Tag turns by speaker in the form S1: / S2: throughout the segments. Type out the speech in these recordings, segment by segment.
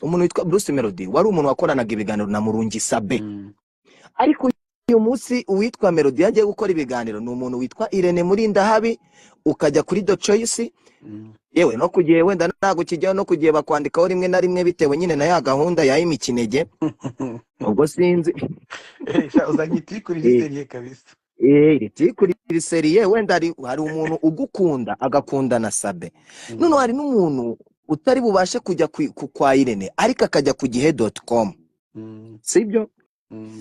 S1: umuntu witwa Bruce Melodie wari umuntu wakoranaga ibiganiro na Murungi Sabe. Ariko uyu munsi uwitwa Melodie yagiye gukora ibiganiro ni umuntu witwa Irene Murindahabi, ukajya kuri The Choice. Yewe no kugiye wenda ntago kijyaho, no kugiye bakwandikaho rimwe na rimwe bitewe nyine na ya gahunda ya imikinege. Ubwo sinzi
S2: uzanyiti kuri serie kabisa.
S1: Iti kuri serie wenda hari umuntu ugukunda agakunda na Sabe. None hari n'umuntu utari bubashe kujya kwa Irene ariko akajya ku gihe.com. Sibyo?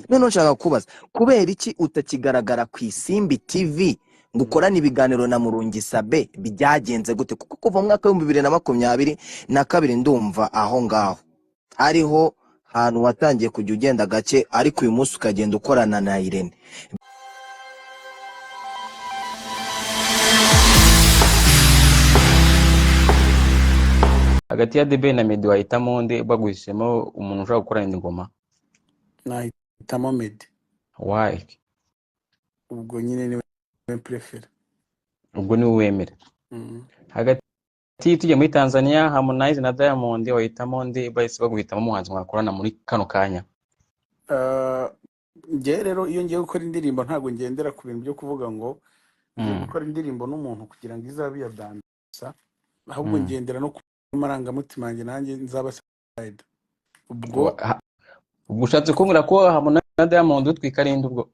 S1: None nshaka kubaza kubera iki utakigaragara ku Isimbi TV ngo ukorane ibiganiro na Murungi Sabe, byagenze gute? Kuko kuva mu mwaka wa 2022 ndumva aho ngaho ariho hantu watangiye kujya ugenda gake, ariko uyu munsi ukagenda ukorana na Irene.
S3: Hagati ya Debe na Melodie wahitamo nde baguhisemo umuntu ushaka gukorana ingoma?
S2: Nahitamo Melodie.
S3: Why?
S2: Ubwo nyine niwe prefer.
S3: Ubwo niwe wemera. Hagati tujye muri Tanzania, Harmonize na Diamond wahitamo nde bahise baguhitamo umuhanzi mwakorana muri kano kanya?
S2: Nge rero iyo ngiye gukora indirimbo ntago ngendera ku bintu byo kuvuga ngo ngiye gukora indirimbo n'umuntu kugira ngo izabe yadansa, ahubwo ngendera no marangamutima yanjye nanjye nzaba side. Ubwo
S3: ushatse kumbwira ko Harmonize na Diamond utwikarinde ubwo?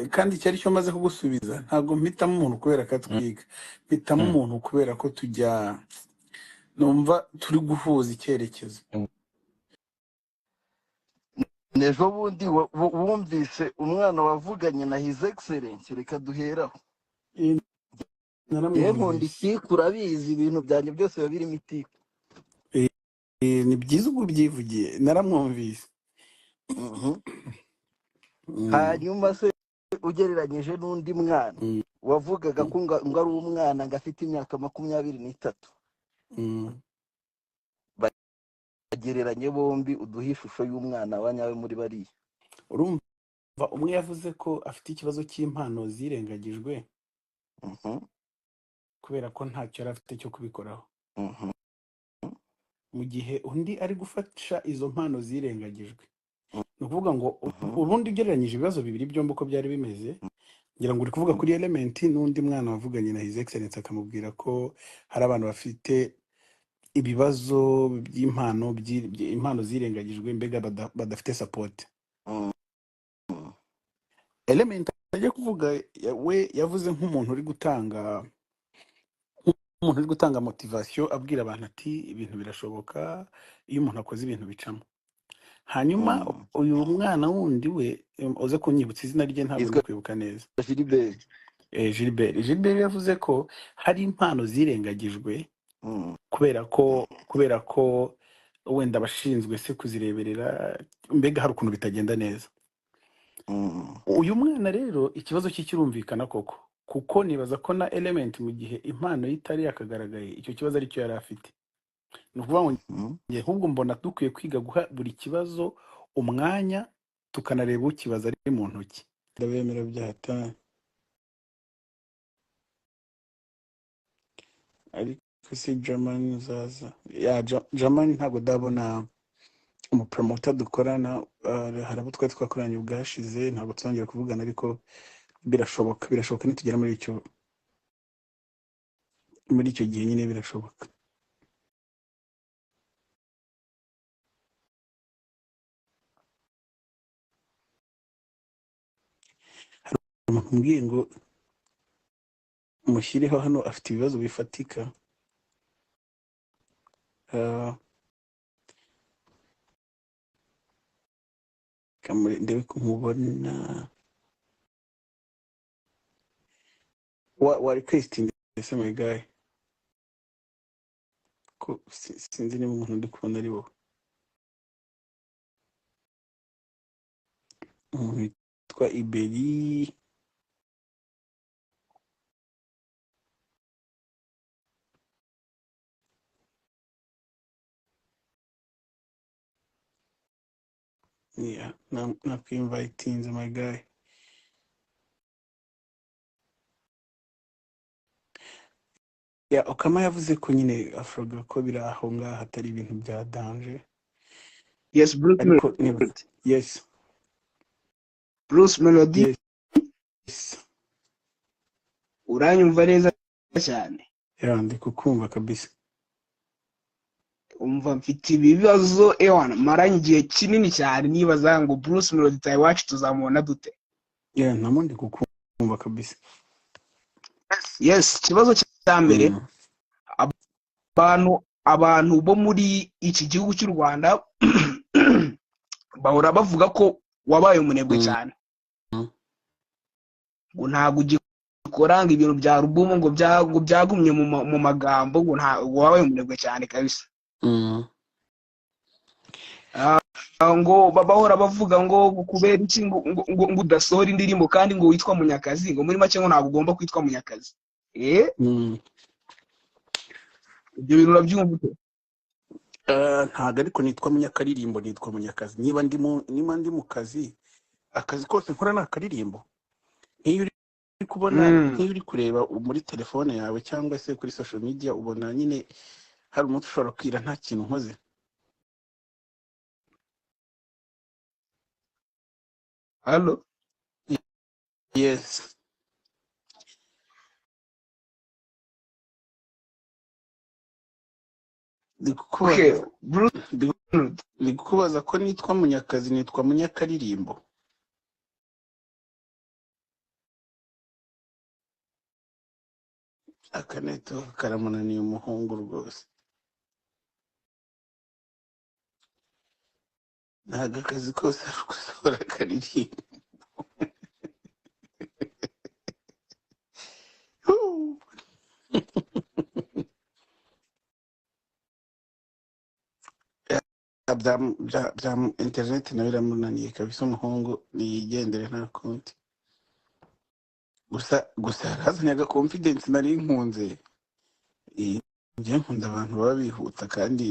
S2: Kandi cyari cyo maze kugusubiza, ntago mpitamo umuntu kubera ko twiga, mpitamo umuntu kubera ko tujya numva turi guhuza icyerekezo.
S4: Nejo bundi wumvise umwana wavuganye na His Excellence, reka duheraho. Yego nditiku urabizi ibintu byanjye byose biba birimo itiku.
S2: Ni byiza ubwo byivugiye, naramwumvise.
S4: Hanyuma se ugereranyije n'undi mwana wavugaga ko ngo ari umwana ngafite imyaka 23. Bagereranye bombi uduha ishusho y'umwana wanyawe muri bariya.
S2: Urumva umwe yavuze ko afite ikibazo cy'impano zirengagijwe kubera ko ntacyo yari afite cyo kubikoraho, mu gihe undi ari gufasha izo mpano zirengagijwe. Ni ukuvuga ngo ubundi ugereranyije ibibazo bibiri byombi uko byari bimeze, ngira ngo uri kuvuga kuri Element n'undi mwana wavuganye na His Excellence akamubwira ko hari abantu bafite ibibazo by'impano zirengagijwe, mbega badafite support. Element ajya kuvuga we yavuze nk'umuntu uri gutanga motivation, abwira abantu ati ibintu birashoboka iyo umuntu akoze ibintu bicamo. Hanyuma uyu mwana wundi we uze kunyibutsa izina rye ntabwo ndi kwibuka neza. Gilbert yavuze ko hari impano zirengagijwe kubera ko wenda abashinzwe se kuzireberera, mbega hari ukuntu bitagenda neza. Uyu mwana rero ikibazo cye kirumvikana koko, kuko nibaza ko na Element mu gihe impano itari yakagaragaye icyo kibazo ari cyo yari afite. Ni ukuvuga ngo ahubwo mbona dukwiye kwiga guha buri kibazo umwanya tukanareba ukibaza ari mu ntoki. Ndabemera byahata, ariko si German zaza ya German ntago ndabona umupromoter dukorana. Hari abo twari twakoranye ubwashize, ntabwo twongera kuvugana, ariko birashoboka nitugera muri icyo gihe nyine birashoboka. Mbwiye ngo umushyireho hano afite ibibazo bifatika. Ndebe kumubona wa requesting ese my guy ko sinzi niba umuntu ndi kubona ari wowe. Umuntu witwa Iberi nakwiinvitinze my guy. ya Okama yavuze ko nyine avuga ko biri aho ngaho hatari ibintu bya danger,
S5: Yes,
S2: ariko yes
S5: Bruce Melodie,
S2: yes
S5: uranyumva neza cyane?
S2: ya ndi kukumva kabisa.
S5: Umva mfite ibibazo ewana maranye igihe kinini cyane nibaza ngo Bruce Melodie tayiwacu tuzamubona dute?
S2: ya namo ndi kukumva kabisa.
S5: Yes, ikibazo cya mbere, abantu bo muri iki gihugu cy'u Rwanda bahora bavuga ko wabaye umunebwe cyane, ngo ntabwo ugikora, ngo ibintu bya alubumu ngo byagumye mu magambo, ngo wabaye umunebwe cyane kabisa. Ngo bahora bavuga ngo kubera iki ngo udasohora indirimbo kandi ngo witwa Munyakazi, ngo muri make ngo ntabwo ugomba kwitwa Munyakazi. Ibyo bintu urabyumva ute?
S2: Ntabwo ariko nitwa Munyakaririmbo, nitwa Munyakazi. Niba ndi mu kazi, akazi kose nkora ni akaririmbo. Nk'iyo uri kubona, nk'iyo uri kureba muri telefone yawe cyangwa se kuri social media, ubona nyine hari umuntu ushobora kwira nta kintu nkoze.
S5: Hello?
S2: Yes. Ndikubaza ko nitwa Munyakazi, nitwa Munyakaririmbo. Akaneto karamunaniye umuhungu rwose. Ntago akazi kose ari gusohora akaririmbo. bya internet nawe biramunaniye kabisa, umuhungu niyigendere nta kundi. Gusa hazanyaga confidence nari nkunze. Njye nkunda abantu baba bihuta kandi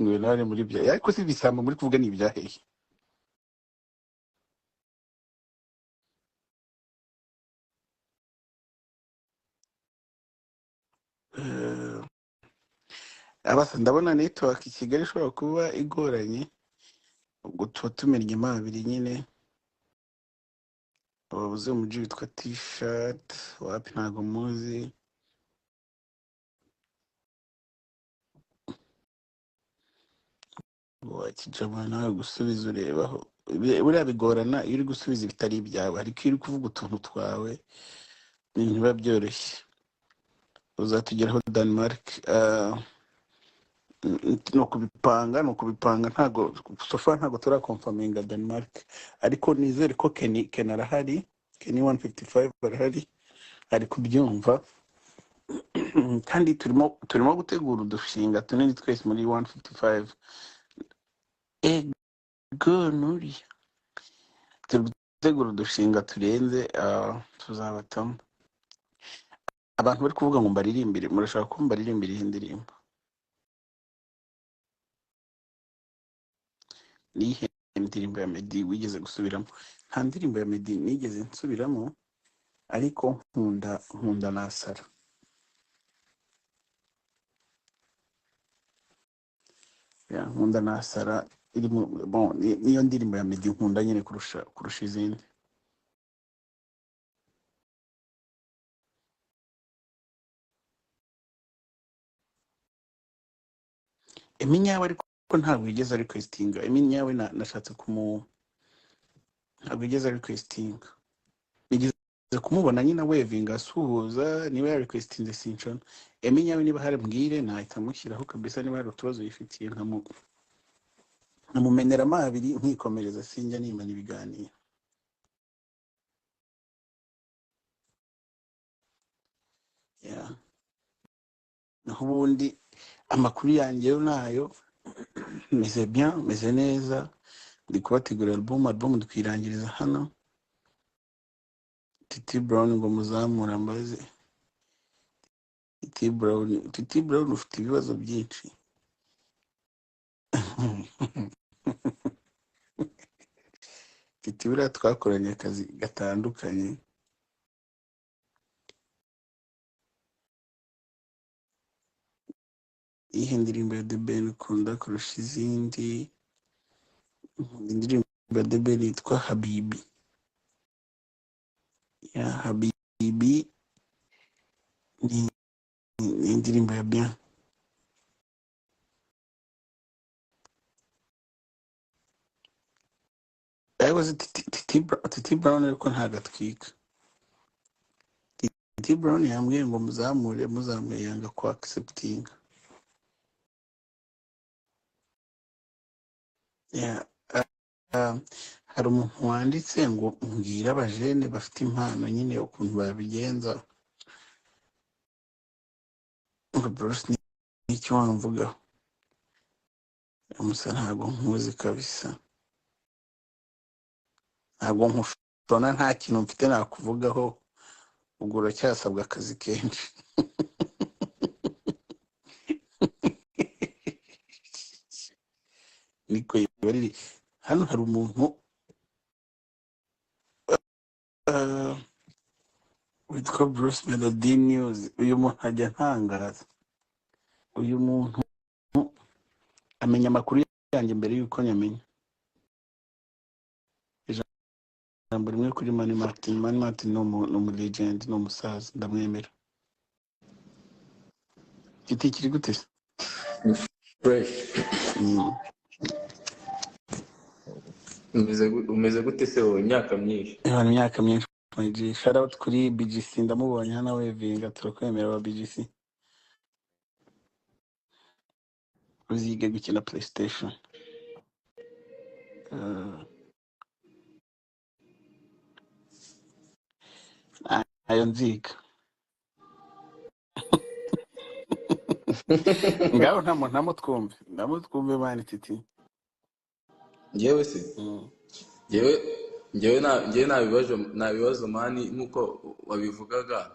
S2: ngo nari muri bya, ariko si bisambo muri kuvuga ni ibyahehe. Abasa ndabona network i Kigali ishobora kuba igoranye, ubwo tuba tumenya amabiri nyine. Ababuze umuji witwa T-shirt wapi ntago muzi. Wakijama nawe gusubiza urebaho, buriya bigorana iyo uri gusubiza ibitari ibyawe, ariko iyo uri kuvuga utuntu twawe ntibiba byoroshye. Uzatugeraho Denmark. No kubipanga ntago sofa ntago turakonfaminga Denmark, ariko nizere ko Ken arahari, Ken 155 arahari, ari kubyumva. Kandi turimo gutegura udushinga tunini twese muri 155. Ego nuri turi gutegura udushinga turenze, tuzabatamo abantu bari kuvuga ngo mbaririmbire. Murashaka ko mbaririmbire iyi ndirimbo? Nihe ndirimbo ya Melodie wigeze gusubiramo? Nta ndirimbo ya Melodie nigeze nsubiramo, ariko nkunda nasara. Ya nkunda nasara iri niyo ndirimbo ya Melodie nkunda nyine kurusha izindi. Eminyawe ariko ntabwo yigeze requestinga. Eminyawe nashatse ntabwo yigeze requestinga. Nigeze kumubona nyine wevinga asuhuza, niba ya requestinze sinchona. Eminyawe niba hari mbwire nahita mushyiraho kabisa, niba hari utubazo yifitiye nkamumenera amabiri nkikomereza, sinjya nimana ibiganiro. Ya naho ubundi amakuru yanjye yo nayo meze bien, meze neza. Ndi kubategura album twirangiriza hano. Titi Brown ngo muzamura mbaze. Titi Brown ufite ibibazo byinshi. Titi buriya twakoranye akazi gatandukanye. Iyi ndirimbo ya The Ben ukunda kurusha izindi? Indirimbo ya The Ben yitwa Habibi. Ya Habibi ni indirimbo ya bien. Yakoze Titi Brown ariko ntagatwika. Titi Brown yambwiye ngo muzamure yanga ko acceptinga. Hari umuntu wanditse ngo mbwira abajene bafite impano nyine ukuntu babigenza. Ngo Bruce n'icyo wamvugaho? Musa ntabwo nkuzi kabisa, ntabwo nkushona, nta kintu mfite nakuvugaho, ubwo uracyasabwa akazi kenshi. Niko yibariri. Hano hari umuntu witwa Bruce Melodie News. Uyu muntu ajya ntangaza. Uyu muntu amenya amakuru yanjye mbere yuko nyamenya. Ijambo rimwe kuri Mani Martin ni umu legend, ni umusaza, ndamwemera. Giti kiri gute se?
S6: Fresh. Umeze gute se wowe? Imyaka myinshi.
S2: Imyaka myinshi. Shout out kuri BGC, ndamubonye hano wevinga, turakwemera wa BGC. Uzige gukina PlayStation. Ayo nziga. Ngaho ntamutwumve bani Titi.
S6: Njyewe se? Njyewe nabibazo mani nkuko wabivugaga.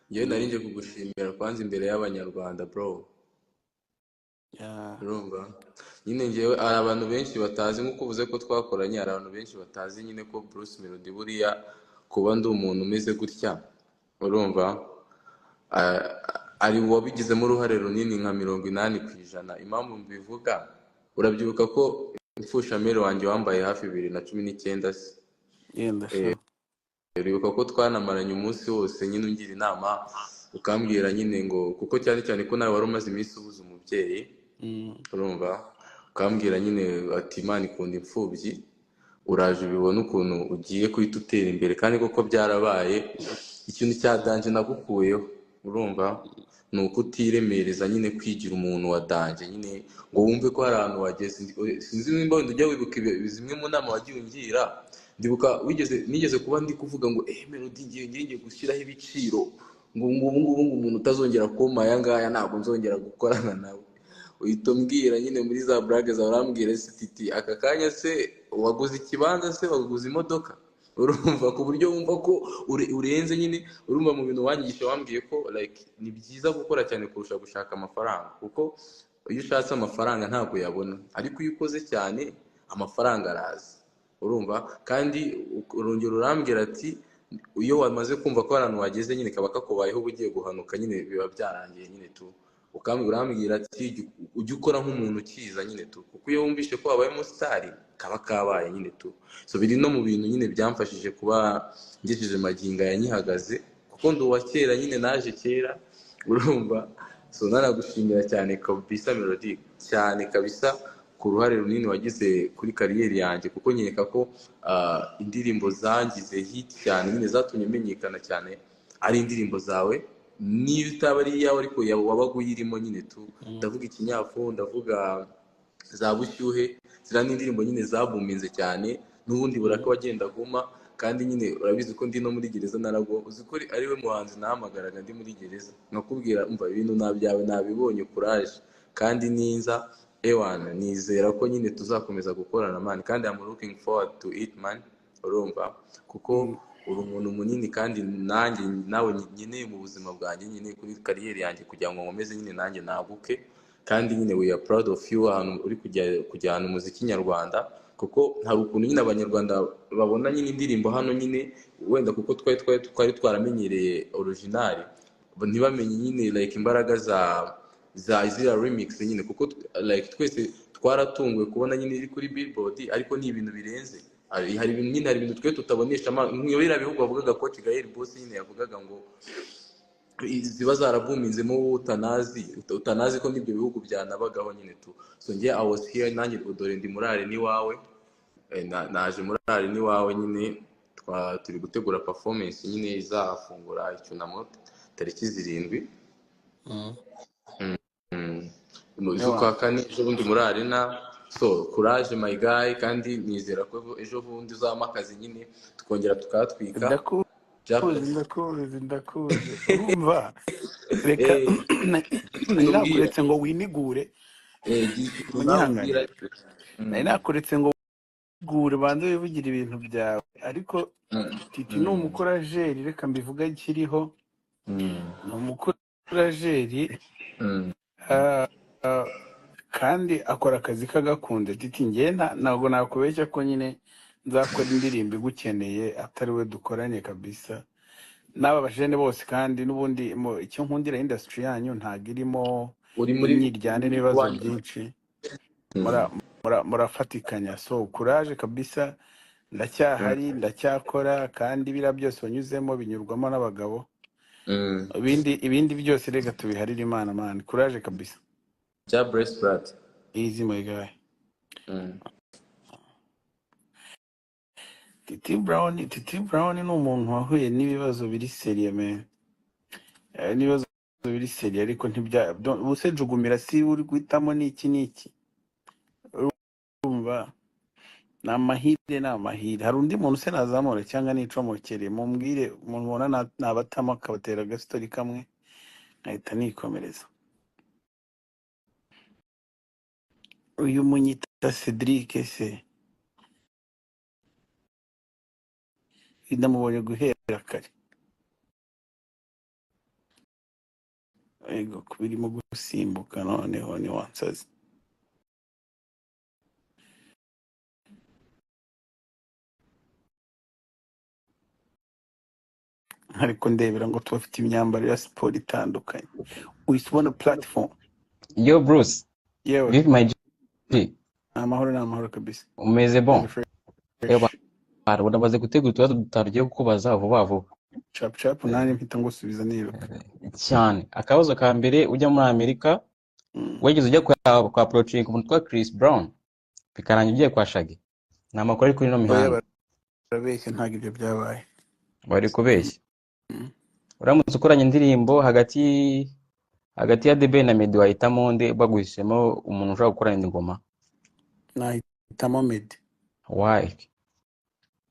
S6: Njyewe narinje kugushimira kwanza imbere y'abanyarwanda bro. Urumva? Nyine njyewe hari abantu benshi batazi, nkuko uvuze ko twakoranye, hari abantu benshi batazi nyine ko Bruce Melodie buriya kuba ndi umuntu umeze gutya. Urumva? Ari wabigizemo uruhare runini nka 80%. Impamvu mbivuga, urabyibuka ko Mfushamere wanjye wambaye hafi 2019 se.
S2: Yenda sha.
S6: Uribuka ko twanamaranye umunsi wose nyine ungira inama, ukambwira nyine ngo kuko cyane ko nawe wari umaze iminsi ubuze umubyeyi. Urumva? Ukambwira nyine ati Imana ikunda imfubyi, uraje ubibona ukuntu ugiye kwita utera imbere, kandi koko byarabaye. Ikintu cya danje nagukuyeho, urumva, ni uko utiremereza nyine kwigira umuntu wa danje nyine ngo wumve ko hari ahantu wageze. Sinzi nimba wenda ujya wibuka zimwe mu nama wagiye ungira. Ndibuka nigeze kuba ndi kuvuga ngo Melodie ngiye gushyiraho ibiciro ngo ngubu umuntu utazongera koma aya ngaya ntabwo nzongera gukorana nawe. Uhita umbwira nyine muri za blague za urambwira Titi, aka kanya se waguze ikibanza se waguze imodoka? Urumva ku buryo wumva ko urenze nyine. Urumva mu bintu wanyigisha wambwiye ko like ni byiza gukora cyane kurusha gushaka amafaranga, kuko iyo ushatse amafaranga ntabwo yabona, ariko iyo ukoze cyane amafaranga araza. Urumva? Kandi urongera urambwira ati iyo wamaze kumva ko abantu wageze nyine kaba kakubayeho ugiye guhanuka nyine biba byarangiye nyine tu. Urambwira ati ujye ukora nk'umuntu ukiza nyine tu, kuko iyo wumvishe ko wabaye umusitari kaba kabaye nyine tu. So biri no mu bintu nyine byamfashije kuba ngejeje maginga yanyihagaze, kuko ndi uwa kera nyine, naje kera. Urumva? So naragushimira cyane kabisa Melodie, cyane kabisa ku ruhare runini wagize kuri kariyeri yanjye, kuko nkeka ko indirimbo zangize hit cyane nyine zatumye menyekana cyane ari indirimbo zawe, niba itaba ari iyawe ariko wabaga uyirimo nyine tu. Ndavuga ikinyafu, ndavuga za bushyuhe, zira n'indirimbo nyine zabuminze cyane, n'ubundi buraka wagenda guma. Kandi nyine urabizi ko ndi no muri gereza narago, uzi ko ari we muhanzi nahamagaraga ndi muri gereza nkakubwira umva ibintu nabyawe nabibonye, courage. Kandi ninza ewana nizera ko nyine tuzakomeza gukorana man, kandi I'm looking forward to it man. Urumva? Kuko uri umuntu munini, kandi nanjye nawe nyine mu buzima bwanjye nyine kuri kariyeri yanjye kugira ngo nkomeze nyine nanjye naguke. Kandi nyine we are proud of you ahantu uri kujyana umuziki nyarwanda, kuko hari ukuntu nyine abanyarwanda babona nyine indirimbo hano nyine wenda kuko twari twaramenyereye original, ntibamenye nyine like imbaraga ziriya remix nyine, kuko like twese twaratunguwe kubona nyine iri kuri Billboard, ariko ni ibintu birenze. Hari ibintu nyine, hari ibintu twe tutabonesha nk'iyo biriya bihugu bavugaga ko GAEL boss nyine yavugaga ngo ziba zarabuminzemo utanazi ko n'ibyo bihugu byanabagaho nyine tu. So njye I was here, nanjye dore ndi murare n'iwawe, naje murare n'iwawe nyine, turi gutegura performance nyine izafungura icyunamo tariki 7 z'ukwa kane, ejo bundi muri arena. So courage my guy, kandi nizera ko ejo bundi uzama akazi nyine tukongera tukatwika.
S2: ndakuze urumva, reka nakuretse ngo winigure, nakuretse ngo winigure banze wivugira ibintu byawe, ariko Titi ni umukorajeri, reka mbivuga kiriho, ni umukorajeri kandi akora akazi kagakunze. Titi njye ntabwo nakubeshya ko nyine nzakora indirimbo igukeneye atari we dukoranye kabisa, n'aba bajene bose. kandi n'ubundi icyo nkundira industry yanyu ntabwo irimo imyiryane n'ibibazo byinshi, murafatikanya. So courage kabisa, ndacyahari, ndacyakora, kandi biriya byose wanyuzemo binyurwamo n'abagabo. ibindi byose reka tubiharire Imana man. Courage kabisa.
S6: Bless brat.
S2: Easy my guy. Titi Brown ni umuntu wahuye n'ibibazo biri seriye man. N'ibibazo biri seriye, ariko ubuse jugumira si uri guhitamo n'iki urumva, ni amahire. Hari undi muntu se nazamura cyangwa nicomokere, mumbwire umuntu ubona nabatamo akabatera agastori kamwe nkahita nikomereza. Uyu munyita Cedric se ndamubonye guhera kare, ego kubirimo gusimbuka noneho ni wansazi. ariko ndebera ngo tubafite imyambaro ya siporo itandukanye. Uyisubona platform
S3: Yo Bruce,
S2: yewe
S3: with my G.
S2: amahoro kabisa.
S3: Umeze bon?
S2: Fresh.
S3: Uramaze gutegura utubazo tutagiye kukubaza vuba.
S2: Chap nanjye mpita ngusubiza niruka
S3: Cyane. Akabazo ka mbere, ujya muri Amerika, wageze ujya kwa approaching umuntu twa Chris Brown, bikarangira ugiye kwa Shaggy. Ni amakuru ari kuri no mihanda.
S2: Barabeshya, ntabwo ibyo byabaye.
S3: Bari kubeshya. Uramutse ukoranye indirimbo hagati ya The Ben na Melodie, wahitamo nde baguhisemo umuntu ushaka gukorana ingoma?
S2: Nahitamo Melodie.
S3: Why?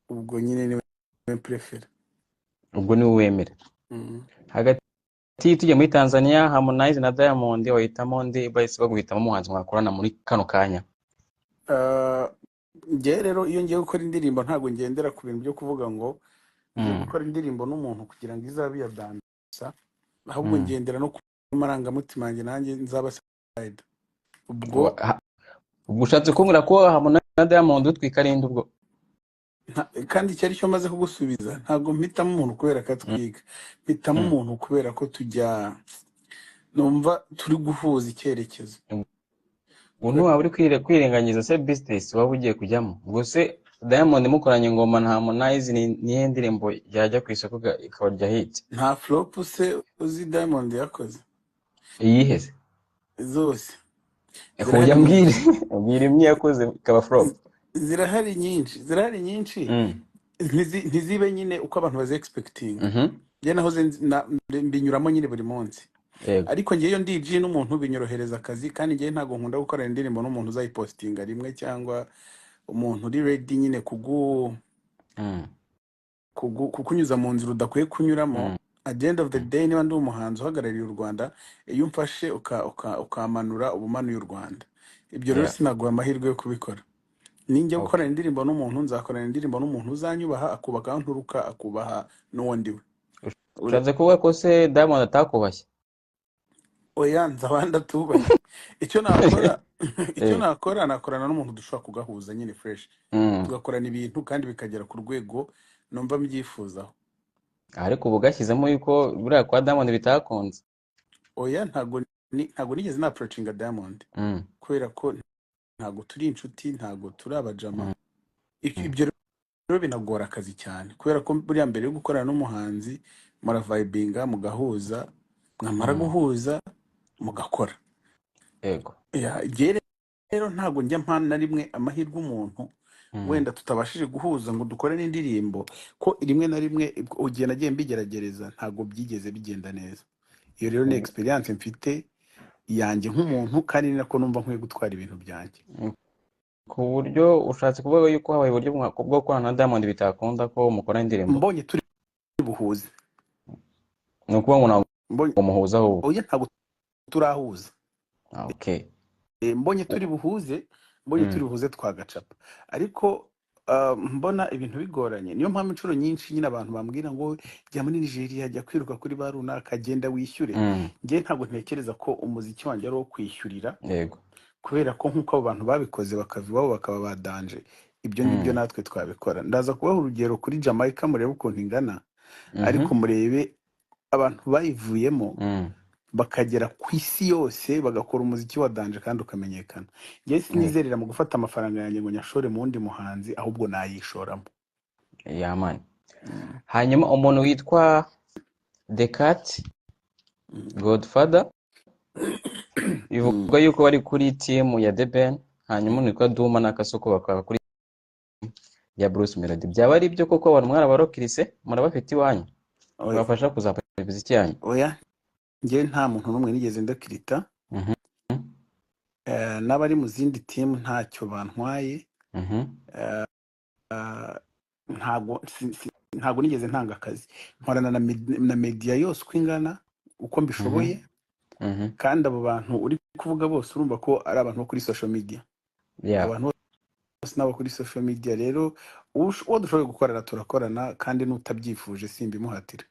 S2: Ubwo nyine niwe prefer.
S3: Ubwo niwe wemera. Hagati tujya muri Tanzania, Harmonize na Diamond, wahitamo nde bahise baguhitamo umuhanzi mwakorana muri kano kanya?
S2: Njye rero iyo ngiye gukora indirimbo ntabwo ngendera ku bintu byo kuvuga ngo ngiye gukora indirimbo n'umuntu kugira ngo izabe ya dansa, ahubwo ngendera no ku marangamutima yanjye nanjye nzaba side. Ubwo
S3: ushatse kumbwira ko Harmonize na Diamond utwikarinde ubwo?
S2: kandi icyo ari cyo maze kugusubiza, ntabwo mpitamo umuntu kubera ko atwiga, mpitamo umuntu kubera ko tujya numva turi guhuza icyerekezo.
S3: Umuntu waba uri kwirenganyiza se business waba ugiye kujyamo. Ubwo se Diamond mukoranye ingoma na Harmonize nihe ndirimbo yajya ku isoko ikabarya hit?
S2: Nta flop se uzi Diamond yakoze?
S3: Iyihe se?
S2: Zose.
S3: Kujya mbwira imwe yakoze ikaba flop.
S2: Zirahari nyinshi ntizibe nyine uko abantu bazi expecting. Je nahoze mbinyuramo nyine buri munsi. Ariko ngiye yo DJ n'umuntu binyorohereza akazi, kandi ngiye ntago nkunda gukora indirimbo n'umuntu uzayipostinga rimwe, cyangwa umuntu uri ready nyine kukunyuza mu nzira udakwiye kunyuramo. At the end of the day, niba ndi umuhanzi uhagarariye u Rwanda, iyo umfashe ukamanura ubumanuye u Rwanda, ibyo rero sinaguha amahirwe yo kubikora. Ninjye gukora indirimbo n'umuntu, nzakorana indirimbo n'umuntu uzanyubaha, akubaka nturuka, akubaha n'uwundi we.
S3: Uraze kuvuga ko se Diamond atakubashye?
S2: Oya, nzabanda tubaye. Icyo nakora nakorana n'umuntu dushobora kugahuza nyine fresh, tugakorana ibintu kandi bikagera ku rwego numva mbyifuzaho.
S3: Ariko ubu gashyizemo yuko buriya kwa Diamond bitakunze.
S2: Oya, ntago ntabwo nigeze na approachinga Diamond kubera ko ntabwo turi inshuti, ntabwo turi abajama. Ibyo rero binagora akazi cyane kubera ko buriya mbere yo gukorana n'umuhanzi muravibinga, mugahuza, mwamara guhuza mugakora.
S3: Yego.
S2: Rero ntabwo njya mpana na rimwe amahirwe umuntu wenda tutabashije guhuza ngo dukore n'indirimbo, ko rimwe na rimwe ugiye nagiye mbigeragereza ntabwo byigeze bigenda neza. Iyo rero ni experience mfite yanjye nk'umuntu, kandi ni nako numva nkwiye gutwara ibintu byanjye.
S3: Ku buryo ushatse kuvuga yuko habaye uburyo bwo gukorana na Diamond bitakunda ko mukora indirimbo?
S2: Mbonye turi buhuze.
S3: Ni ukuvuga ngo ntabwo muhuza ahubwo?
S2: Oya, ntabwo turahuza.
S3: Okay.
S2: Mbonye turi buhuze twagacapa, ariko mbona ibintu bigoranye. Niyo mpamvu inshuro nyinshi nyine abantu bambwira ngo jya muri Nigeria, jya kwiruka kuri ba runaka, agenda wishyure. Njye ntabwo ntekereza ko umuziki wanjye ari uwo kwishyurira.
S3: Yego.
S2: Kubera ko nk'uko abo bantu babikoze bakava iwabo bakaba badanje, ibyo ngibyo natwe twabikora. Ndaza kubaha urugero kuri Jamaica murebe ukuntu ingana, ariko murebe abantu bayivuyemo bakagera ku isi yose bagakora umuziki wa danje kandi ukamenyekana. Njye sinizerera mu gufata amafaranga yanjye ngo nyashore mu wundi muhanzi, ahubwo nayishoramo.
S3: Yamani. Hanyuma umuntu witwa The Cat Godfather bivuga yuko bari kuri team ya The Ben, hanyuma niko Duma n'Akasoko bakaba kuri ya Bruce Melodie. Byaba ari byo koko abantu mwarabarokirise murabafite iwanyu bafasha kuzapara imiziki yanyu?
S2: Oya, njye nta muntu n'umwe nigeze ndakirita. N'abari mu zindi team ntacyo bantwaye. Ntabwo nigeze ntanga akazi. Nkorana na media yose uko ingana uko mbishoboye. Kandi abo bantu uri kuvuga bose urumva ko ari abantu bo kuri social media. Abantu bose nabo kuri social media. Rero uwo dushoboye gukorana turakorana, kandi n'utabyifuje simbimuhatira.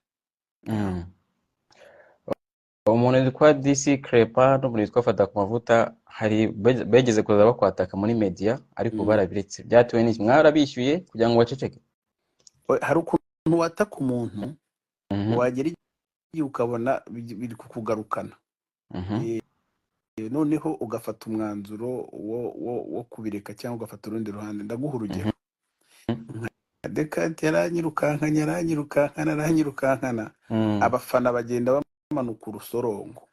S3: Umuntu witwa DC Crepa n'umuntu witwa Fata ku mavuta hari begeze kuza bakwataka muri media, ariko barabiretse. Byatewe n'iki? Mwarabishyuye kugira ngo baceceke?
S2: Hari ukuntu wataka umuntu wagera igihe ukabona biri kukugarukana. Noneho ugafata umwanzuro wo kubireka cyangwa ugafata urundi ruhande. Ndaguha urugero. Dekati yaranyirukankana abafana bagenda bamanuka urusorongo.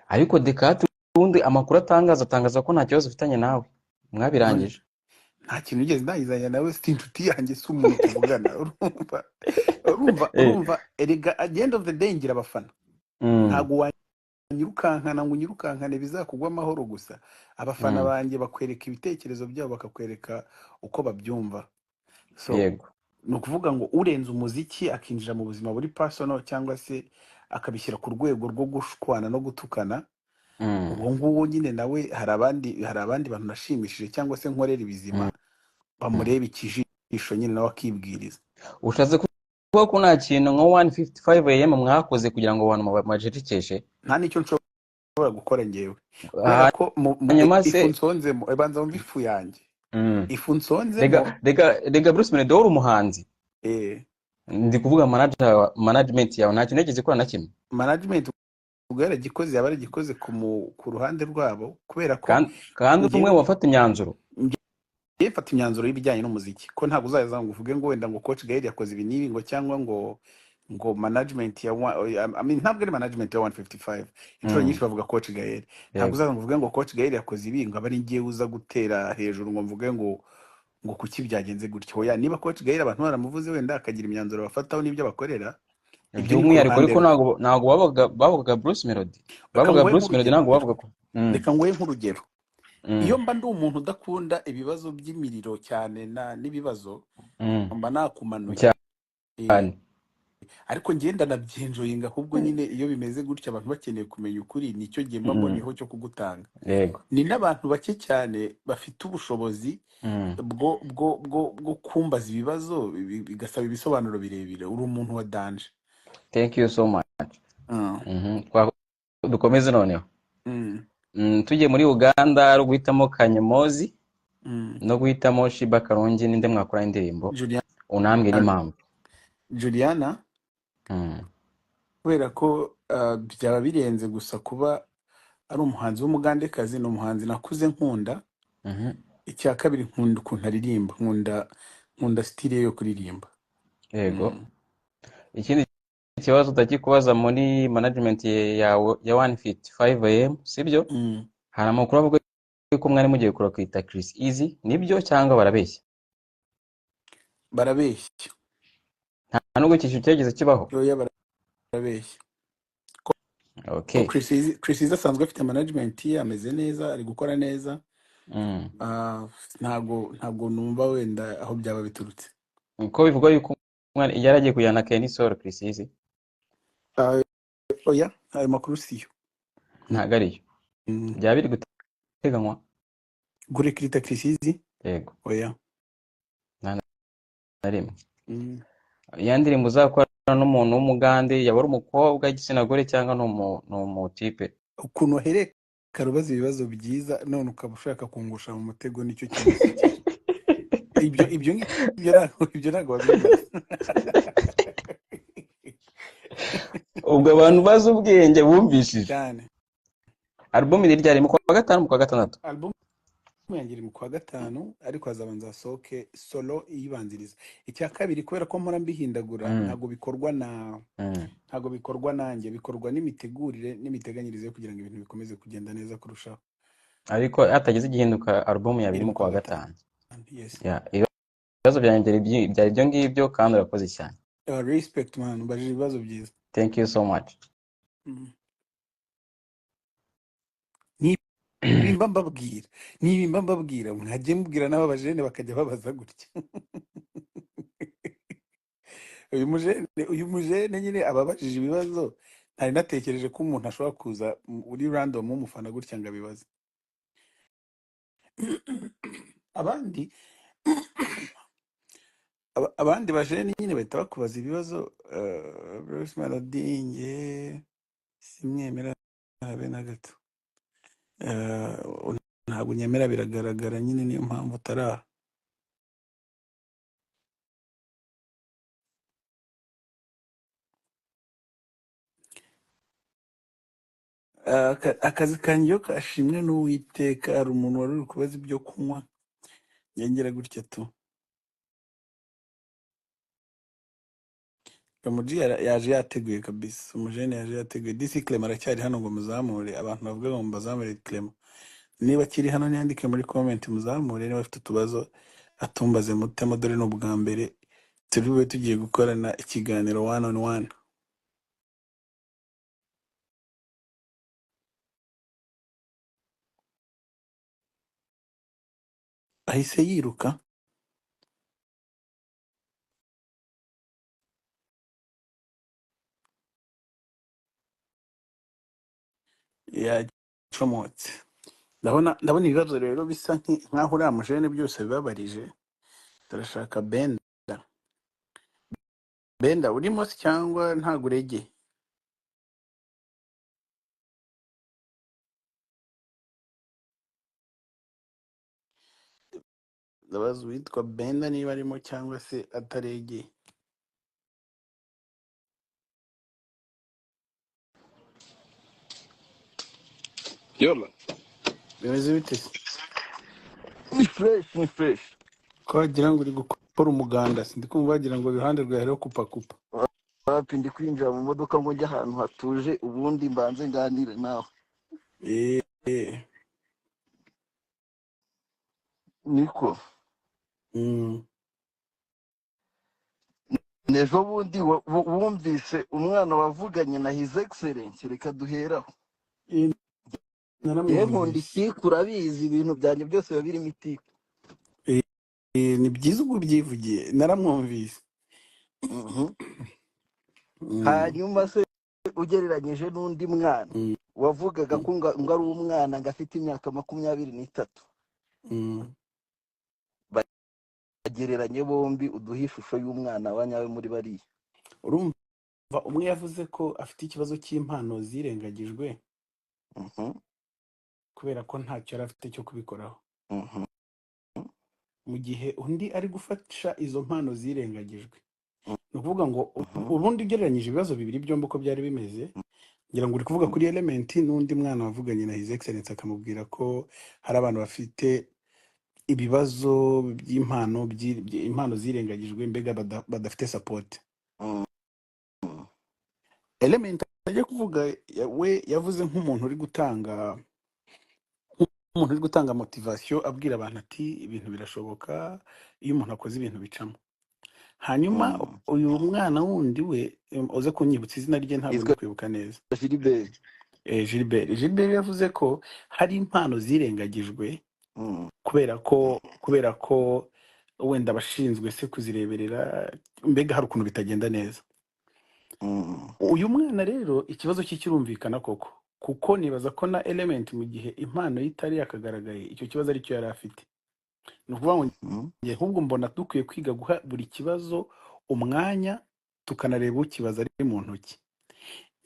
S3: Ariko Dekati ubundi amakuru atangaza ko nta kibazo ufitanye nawe, mwabirangije?
S2: Nta kintu nigeze ndayizanya nawe, si inshuti yanjye, si umuntu tuvugana. urumva erega at the end of the day ngira abafana. Ntabwo wanyirukankana ngo unyirukankane bizakugwa amahoro gusa. Abafana banjye bakwereka ibitekerezo byabo, bakakwereka uko babyumva. So ni ukuvuga ngo urenze umuziki akinjira mu buzima buri personal cyangwa se akabishyira ku rwego rwo gushwana no gutukana, uwo nguwo nyine nawe hari abandi bantu nashimishije cyangwa se nkorera ibizima bamureba ikijisho nyine nawe akibwiriza.
S3: Ushatse kuvuga ko nta kintu nka 1:55 AM mwakoze kugira ngo abantu majecekeshe?
S2: Nta nicyo nshobora gukora ngewe. Kubera ko ifu nsonzemo banza mu ifu yanjye. Ifu nsonzemo.
S3: Rega Bruce Melodie wari umuhanzi. Ndi kuvuga management yawe nta kintu nigeze ikora na kimwe?
S2: Management ubwera gikoze yabari gikoze ku ruhande rwabo, kubera ko
S3: kandi umwe wafata imyanzuro.
S2: Yefata imyanzuro y'ibijyanye n'umuziki, ko ntabwo uzaza ngo uvuge ngo wenda ngo coach GAEL yakoze ibi nibi ngo cyangwa ngo management ya ntabwo ari management ya 155. Inshuro nyinshi bavuga coach GAEL. Ntabwo uzaza ngo uvuge ngo coach GAEL yakoze ibi ngo abari ngiye uza gutera hejuru ngo mvuge ngo kuki byagenze gutyo. Oya, niba coach GAEL abantu baramuvuze wenda akagira imyanzuro bafataho n'ibyo bakorera.
S3: Ibyo umwihariko ariko ntabwo bavuga Bruce Melodie. Bavuga Bruce Melodie ntabwo bavuga ko.
S2: Reka ngoye nk'urugero. Iyo mba ndi umuntu udakunda ibibazo by'imiriro cyane n'ibibazo, mba nakumanuye cyane. Ariko ngenda nabyinjoyinga, ahubwo nyine iyo bimeze gutya abantu bakeneye kumenya ukuri, nicyo gihe mba mbonyeho cyo kugutanga. Ni n'abantu bake cyane bafite ubushobozi bwo kumbaza ibibazo bigasaba ibisobanuro birebire. Uri umuntu wa danje.
S3: Thank you so much. Dukomeze noneho. Tujye muri Uganda ari guhitamo Kanyomozi no guhitamo Shiba Karongi, ninde mwakora indirimbo? Unambwe n'impamvu.
S2: ari umuhanzi w'umugandekazi, ni umuhanzi nakuze nkunda. Icya kabiri nkunda ukuntu aririmba, nkunda style ye yo kuririmba.
S3: yego. Ikindi kibazo utakikubaza muri management yawe ya 155 am sibyo? Hari amakuru avuga yuko mwari mugiye kwita Chris Easy, nibyo cyangwa barabeshya?
S2: Barabeshya.
S3: Nta nubwo icyisho cyageze kibaho.
S2: Oya, barabeshya.
S3: Okay.
S2: Chris Easy asanzwe afite management ye, ameze neza, ari gukora neza. Ntabwo numva wenda aho byaba biturutse.
S3: Uko bivugwa yuko mwari yaragiye kujyana Kenny Solo Chris Easy.
S2: Oya, ayo makuru siyo.
S3: Ntago ariyo. Byaba biri guteganywa
S2: gurekrita Chris Easy?
S3: Yego.
S2: Oya.
S3: Na rimwe. Ya ndirimbo uzakora n'umuntu w'umugande, yaba ari umukobwa igitsina gore cyangwa no tipe.
S2: Ukuntu hereka rubaza ibibazo byiza none ukaba ushaka kungusha mu mutego, nicyo kintu. ibyo ntabwo wabivuga.
S3: Ubwo abantu bazi ubwenge bumvishije
S2: cyane.
S3: Album iri ryari mu kwa gatanu mu kwa gatandatu?
S2: Album yanjye iri mu kwa gatanu, ariko hazabanza soke solo iyibanziriza. Icya kabiri kubera ko mpora mbihindagura, ntabwo bikorwa nanjye, bikorwa n'imitegurire n'imiteganyirize kugira ngo ibintu bikomeze kugenda neza kurushaho.
S3: Ariko atageze igihinduka album yabiri mu kwa gatanu.
S2: Yes.
S3: Ibibazo byanjye byari ibyo ngibyo kandi urakoze cyane.
S2: Respect man, ubajije ibibazo byiza.
S3: Thank you so much.
S2: Nimba mbabwira mwajye mubwira n'aba bajene bakajya babaza gutya. uyu mujene nyine ababajije ibibazo, ntari natekereje ko umuntu ashobora kuza uri random umufana gutya ngo abibaze. abandi bajene nyine bahita bakubaza ibibazo. Bruce Melodie nge simwemera habe na gato. Ntabwo nyemera, biragaragara nyine, niyo mpamvu utaraha. Akazi kanjye iyo kashimwe n'Uwiteka, hari umuntu wari uri kubaza ibyo kunywa, yengera gutya tu. Umuji yaje yateguye kabisa, umujene yaje yateguye. Disi Clement aracyari hano ngo muzamure, abantu bavuga ngo mbazamure Clement. Niba akiri hano nyandike muri comment muzamure, niba afite utubazo atumbaze mutema, dore no bwa mbere turiwe tugiye gukorana ikiganiro 1-on-1. Ahise yiruka. Yacomotse. Ndabona ibibazo rero bisa nkaho uriya mujene byose bibabarije. Turashaka Benda urimo cyangwa ntago uregeye? Ndabaza uwitwa Benda niba arimo cyangwa se ataregeye.
S7: Yola.
S2: Bimeze bite?
S4: Ni fresh.
S2: Ko wagira ngo uri gukora umuganda, sindi kumva wagira ngo iruhande rwawe hariho kupa.
S4: Wapi ndi kwinjira mu modoka ngo njye ahantu hatuje, ubundi mbanze nganire nawe. Niko. Nejo bundi wumvise umwana wavuganye na His Excellence, reka duheraho. Nkunda itiku, urabizi ibintu byanjye byose biba birimo itiku.
S2: Ni byiza ubwo ubyivugiye, naramwumvise.
S4: Hanyuma se ugereranyije n'undi mwana wavugaga ko ngo ari umwana ngafite imyaka 23, bagereranye bombi, uduha ishusho y'umwana wanyawe muri bariya.
S2: Urumva umwe yavuze ko afite ikibazo cy'impano zirengagijwe, kubera ko ntacyo yari afite cyo kubikoraho, mu gihe undi ari gufasha izo mpano zirengagijwe. Ni ukuvuga ngo ubundi ugereranyije ibibazo bibiri byombi uko byari bimeze, ngira ngo uri kuvuga kuri element n'undi mwana wavuganye na his excellence akamubwira ko hari abantu bafite ibibazo by'impano impano zirengagijwe mbega badafite support.
S4: Mm.
S2: Element ajya kuvuga we yavuze nk'umuntu uri gutanga motivation abwira abantu ati ibintu birashoboka iyo umuntu akoze ibintu bicamo. Hanyuma uyu mwana wundi we uze kunyibutsa izina rye ntabwo ndi kwibuka neza.
S4: Gilbert.
S2: Gilbert yavuze ko hari impano zirengagijwe kubera ko wenda abashinzwe se kuzireberera mbega hari ukuntu bitagenda neza. Uyu mwana rero ikibazo cye kirumvikana koko, kuko nibaza ko na element mu gihe impano itari yakagaragaye icyo kibazo ari cyo yari afite. Ni ukuvuga ngo njye ahubwo mbona dukwiye kwiga guha buri kibazo umwanya tukanareba ukibaza ari mu ntoki.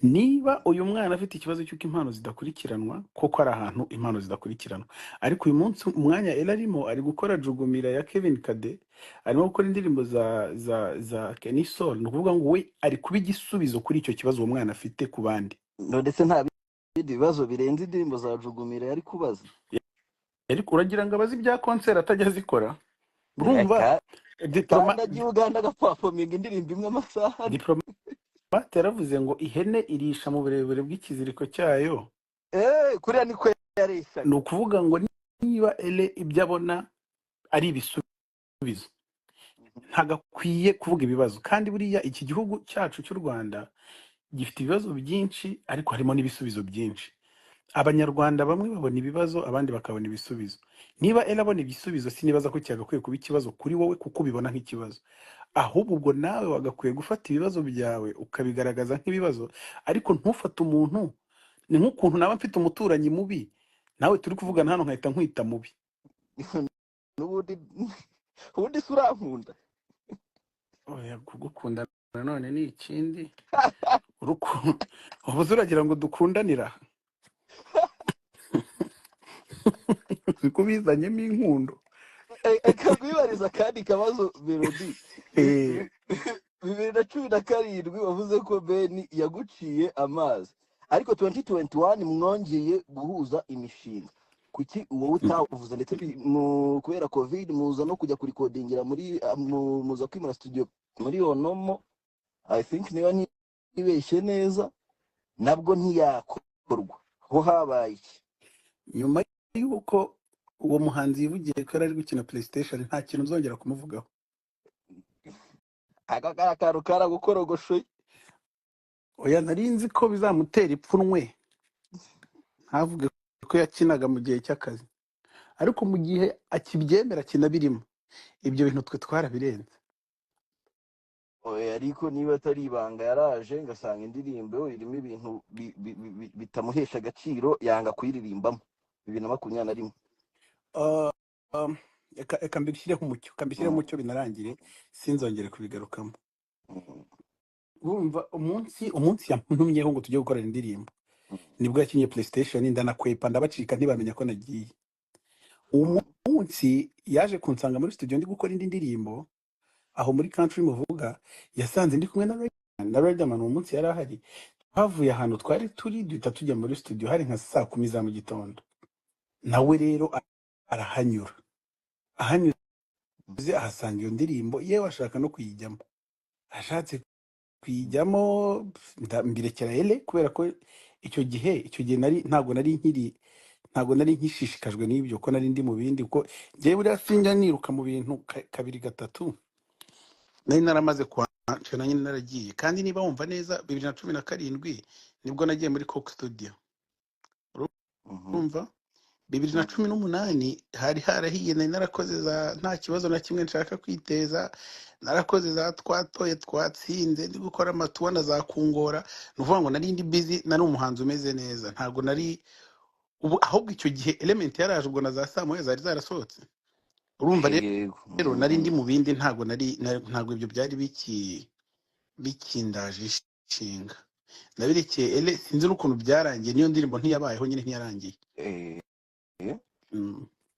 S2: Niba uyu mwana afite ikibazo cy'uko impano zidakurikiranwa, koko ari ahantu impano zidakurikiranwa, ariko uyu munsi umwanya arimo ari gukora jugumira ya Kevin Kade, arimo gukora indirimbo za Kenny Soul. Ni ukuvuga ngo we ari kuba igisubizo kuri icyo kibazo uwo mwana afite ku bandi.
S4: Ndetse nta bindi bibazo birenze indirimbo za jugumira yari kubaza.
S2: Ariko uragira ngo abazi bya concert atajya azikora? Urumva
S4: diplomate agiye Uganda agaperforminga indirimbo imwe amasaha.
S2: Diplomate yaravuze ngo ihene irisha mu burebure bw'ikiziriko cyayo.
S4: Kuriya niko yarisha.
S2: Ni ukuvuga ngo niba ibyo abona ari ibisubizo ntagakwiye kuvuga ibibazo. Kandi buriya iki gihugu cyacu cy'u Rwanda gifite ibibazo byinshi ariko harimo n'ibisubizo byinshi. Abanyarwanda bamwe babona ibibazo abandi bakabona ibisubizo. Niba abona ibisubizo sinibaza ko cyagakwiye kuba ikibazo kuri wowe kuko ubibona nk'ikibazo. Ahubwo ubwo nawe wagakwiye gufata ibibazo byawe ukabigaragaza nk'ibibazo, ariko ntufate umuntu. Ni nk'ukuntu naba mfite umuturanyi mubi nawe turi kuvugana hano nkahita nkwita mubi.
S4: Ubundi surankunda.
S2: Oya, kugukunda nanone ni ikindi. Urukundo ubuze uragira ngo dukundanira kubizanyemo inkundo.
S4: Kagwibariza kandi kabazo Melodie. 2017 wavuze ko Ben yaguciye amazi, ariko 2021 mwongeye guhuza imishinga. Kuki wowe utavuze ndetse kubera covid muza no kujya kurikodingira muri muza kwimura studio muri Onomo? I think niba nibeshye neza nabwo ntiyakorwa. Ho habaye iki?
S2: Nyuma yuko uwo muhanzi yivugiye ko ari gukina PlayStation nta kintu uzongera kumuvugaho.
S4: Akagaragaro karagukorogoshoye.
S2: Oya, nari nzi ko bizamutera ipfunwe ntavuge ko yakinaga mu gihe cy'akazi, ariko mu gihe akibyemera kinabirimo ibyo bintu twe twarabirenze.
S4: Oya, ariko niba atari ibanga yaraje ngasanga indirimbo irimo ibintu bitamuhesha agaciro yanga kuyiririmbamo 2021.
S2: Eka mbishyireho umucyo binarangire sinzongere kubigarukamo. Urumva umunsi yantumyeho ngo tujye gukorana indirimbo nibwo yakinye PlayStation ndanakwepa ndabacika ntibamenya ko nagiye. Uwo munsi yaje kunsanga muri studio ndi gukora indi ndirimbo aho muri country muvuga, yasanze ndi kumwe na Riderman. Uwo munsi yari ahari, twavuye ahantu twari turi duhita tujya muri studio hari nka saa 10 za mu gitondo. Nawe rero arahanyura ahasanga iyo ndirimbo yewe ashaka no kuyijyamo. Ashatse kuyijyamo mbirekera kubera ko icyo gihe ntago nari nkishishikajwe n'ibyo ko nari ndi mu bindi, kuko ngiye buriya sinjya niruka mu bintu kabiri gatatu. Nari naramaze kwancana nyine naragiye. Kandi niba wumva neza 2017 nibwo nagiye muri Coke Studio. Urumva 2018 hari harahiye nari narakoze za nta kibazo na kimwe nshaka kwiteza, narakoze za twatoye twatsinze ndi gukora amatuwana za kungora. Nuvuga ngo nari ndi busy, nari umuhanzi umeze neza, ntago nari ubu. Ahubwo icyo gihe element yaraje ubwo na za saa moya zari zarasohotse. Urumva rero nari ndi mu bindi, ntago ibyo byari bikindaje ishinga. Nabirekeye sinzi n'ukuntu byarangiye, niyo ndirimbo ntiyabayeho nyine ntiyarangiye.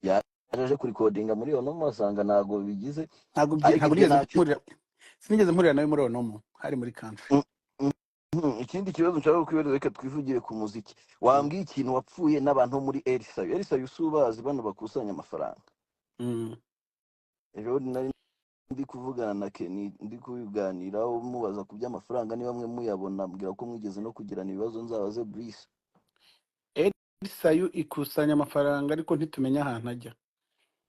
S4: Yaje kuri codinga muri Onomo asanga nago bigize
S2: sinigeze mpurira nawe muri Onomo, hari muri country.
S4: ikindi kibazo nshaka kukwibaza, reka twivugire ku muziki. Wambwiye ikintu wapfuye n'abantu bo muri Elsa usubazi bano bakusanya amafaranga. Ejo nari ndi kuvugana na Kenny, ndi kubiganiraho mubaza ku by'amafaranga, ni bamwe muyabona, mbwira ko mwigeze no kugirana ibibazo, nzabaze Brice.
S2: Elsa ikusanya amafaranga ariko ntitumenya ahantu ajya.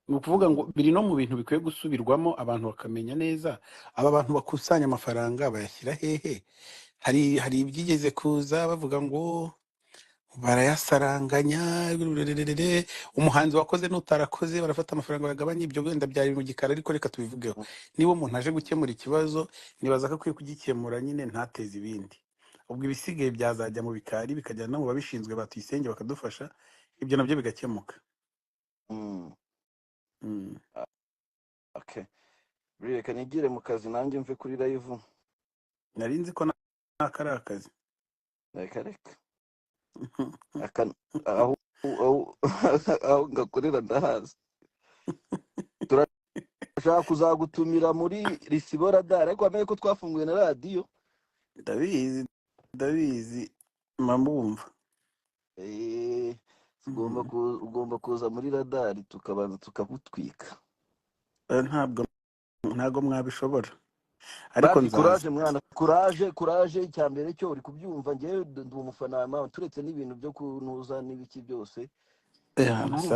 S2: Ni ukuvuga ngo biri no mu bintu bikwiye gusubirwamo, abantu bakamenya neza aba bantu bakusanya amafaranga bayashyira hehe. Hari ibyigeze kuza bavuga ngo barayasaranganya, umuhanzi wakoze n'utarakoze barafata amafaranga bagabanya. Ibyo wenda byari mu gikara, ariko reka tubivugeho. Niba umuntu aje gukemura ikibazo, nibaza ko akwiye kugikemura nyine, ntateze ibindi. Ubwo ibisigaye byazajya mu bikari bikajyana no mu babishinzwe batuyisenge bakadufasha, ibyo nabyo bigakemuka.
S4: Okay, reka nigire mu kazi nanjye mve kuri live.
S2: Nari nzi ko nakari akazi.
S4: Reka aho ngakorera ndahazi. Turashaka kuzagutumira muri risibora dare, ariko amenye ko twafunguye na radio.
S2: Ndabizi mamumva.
S4: Ugomba kuza muri radari tukabanza tukagutwika.
S2: Ntabwo mwabishobora, ariko
S4: courage mwana, courage cyambere cyo uri kubyumva. Ngewe ndi umufana wa turetse n'ibintu byo kunuza n'ibiki byose.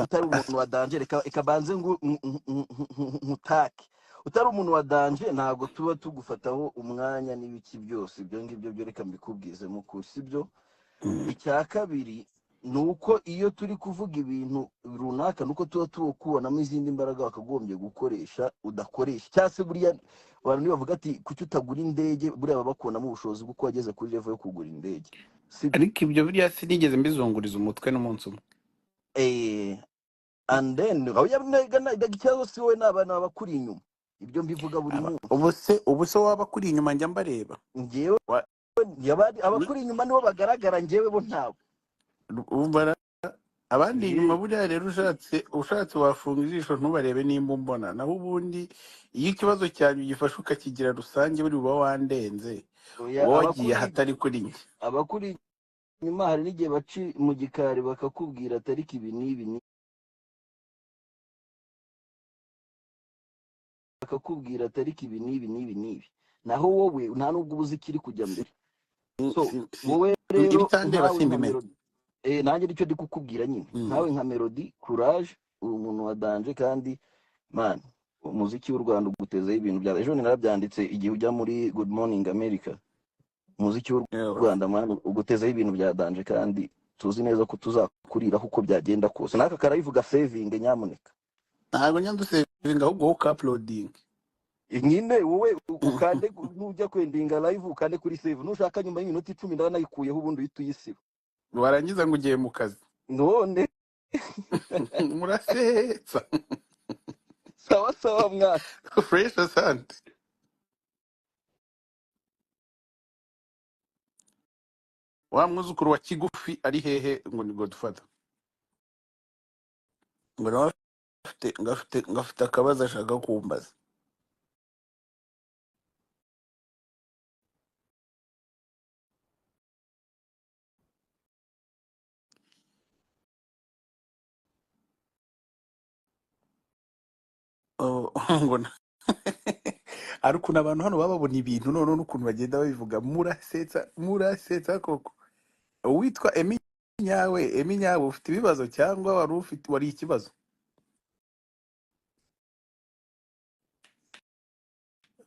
S4: Utari umuntu wa danger, reka banze ngo mutake. Utari umuntu wa danger ntabwo tuba tugufataho umwanya n'ibiki byose. Ibyo ngibyo byo reka mbikubwize mu kuri, sibyo? Icya kabiri nuko iyo turi kuvuga ibintu runaka, nuko tuba kubonamo izindi mbaraga wakagombye gukoresha udakoresha. Cyase buriya abantu bavuga ati kuki utagura indege, buriya babakubonamo ubushobozi bw'uko wageze kuri level yo kugura indege.
S2: Ariko ibyo buriya sinigeze mbizunguriza umutwe n'umunsi umwe.
S4: And then ikibazo si wowe n'abana bakuri inyuma. Ibyo mbivuga buri munsi.
S2: Ubu se waba kuri inyuma njya mbareba.
S4: Ngewe abakuri inyuma nibo bagaragara, ngewe bo ntawe.
S2: Abandi inyuma buriya rero ushatse wafunga ijisho ntubarebe nimba umbona. Naho ubundi iyo ikibazo cyanyu gifashe ukakigira rusange, buri uba wandenze, wagiye ahatari kuri njye.
S4: Abakuri inyuma hari n'igihe baci mu gikari bakakubwira atariki ibi n'ibi, bakakubwira atariki ibi n'ibi, naho wowe nta nubwo ubuzi kiri kujya mbere. So wowe rero nanjye nicyo ndi kukubwira nyine. Nawe nka Melodie, courage, umuntu wa danger, kandi man, umuziki w'u Rwanda ugutezeho ibintu bya ejo. Narabyanditse igihe ujya muri Good Morning America. Umuziki w'u Rwanda man ugutezeho ibintu bya danger, kandi tuzi neza ko tuzakurira uko byagenda kose. Naka karayivuga saving, nyamuneka.
S2: Ntabwo nyando saving, ahubwo wowe uploading.
S4: Nyine wowe ukande nujya kwendinga live, ukande kuri save. Nushaka nyuma y'iminota 10 ndanayikuyeho, ubundi uhita uyisiba.
S2: Warangiza ngo ugiye mu kazi.
S4: None
S2: murasetsa.
S4: Sawa mwana.
S2: Fresh asante. Wa mwuzukuru wa kigufi ari hehe ngo ni Godfather? Ngo ngafite akabazo ashaka kumbaza. Ngo ariko n'abantu hano bababona ibintu none n'ukuntu bagenda babivuga, murasetsa koko. Witwa Emi nyawe ufite ibibazo cyangwa wari ikibazo?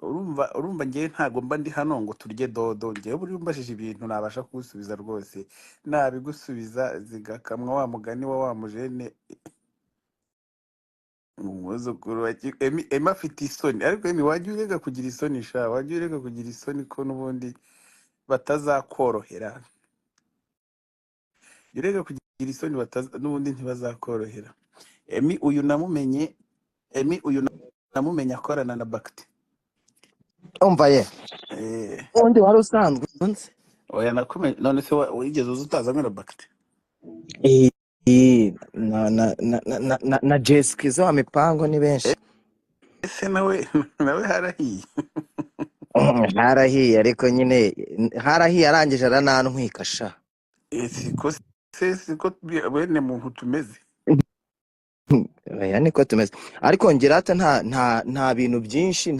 S2: Urumva ngewe ntago mba ndi hano ngo turye dodo. Ngewe buri umbashije ibintu nabasha kugusubiza rwose, nabigusubiza zigakamwa wa mugani wa mujene. Umwuzukuru wa Emi afite isoni, ariko Emi wajya urega kugira isoni sha, wajya urega kugira isoni ko n'ubundi batazakorohera. Urega kugira isoni n'ubundi ntibazakorohera. Emi uyu namumenye akorana na Bakti.
S1: Umva ye. Undi wari usanzwe unse.
S2: Oya nakumenye, none se wigeze uzutazanywe na Bakti?
S1: Na Jessica zo mipango ni benshi.
S2: Ese nawe harahiye.
S1: harahiye ariko nyine harahiye arangije aranantwika sha.
S2: siko siko bene muntu tumeze.
S1: Oya niko tumeze ariko ngira ata nta bintu byinshi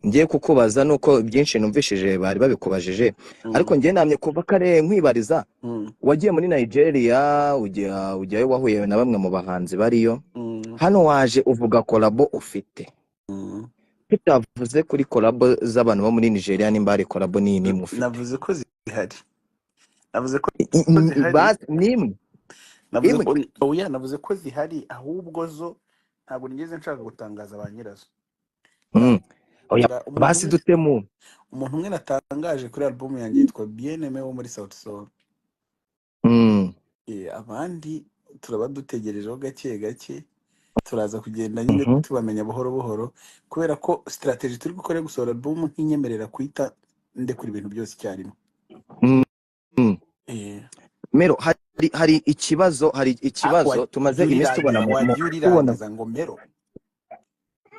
S1: ngiye kukubaza nuko byinshi numvishije bari babikubajije ariko ngiye namye kuva kare nkwibariza wagiye muri Nigeria ujyayo wahuye na bamwe mu bahanzi bariyo hano waje uvuga collabo ufite bitavuze kuri collabo z'abantu bo muri Nigeria nimba ari collabo nini mufite.
S2: Navuze ko zihari
S1: nimwe
S2: navuze ko zihari ahubwo zo ntabwo nigeze nshaka gutangaza ba nyirazo.
S1: Oya basi dutemu
S2: umuntu umwe natangaje kuri album yanjye yitwa Bien-Aimé wo muri South Soul. Abandi turaba dutegerejeho gake gake turaza kugenda nyine tubamenya buhoro buhoro kubera ko strategy turi gukora gusohora album nk'inyemerera kwita ndekura ibintu byose icyarimwe.
S1: Mero hari ikibazo tumaze iminsi tubona
S2: ngo Mero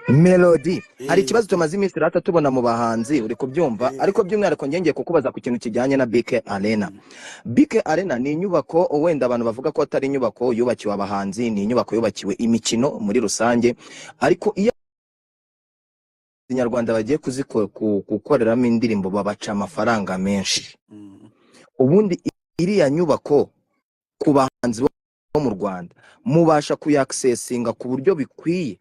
S1: Melodie hari ikibazo tumaze iminsi rata tubona mu bahanzi uri kubyumva ariko by'umwihariko ngenge kukubaza ku kintu kijyanye na BK Arena. BK Arena ni inyubako wenda abantu bavuga ko atari inyubako yubakiwe abahanzi, ni inyubako yubakiwe imikino muri rusange ariko iyo Nyarwanda bagiye gukoreramo indirimbo babaca amafaranga menshi. Ubundi iriya nyubako ku bahanzi bo mu Rwanda mubasha kuyaccessinga ku buryo bikwiye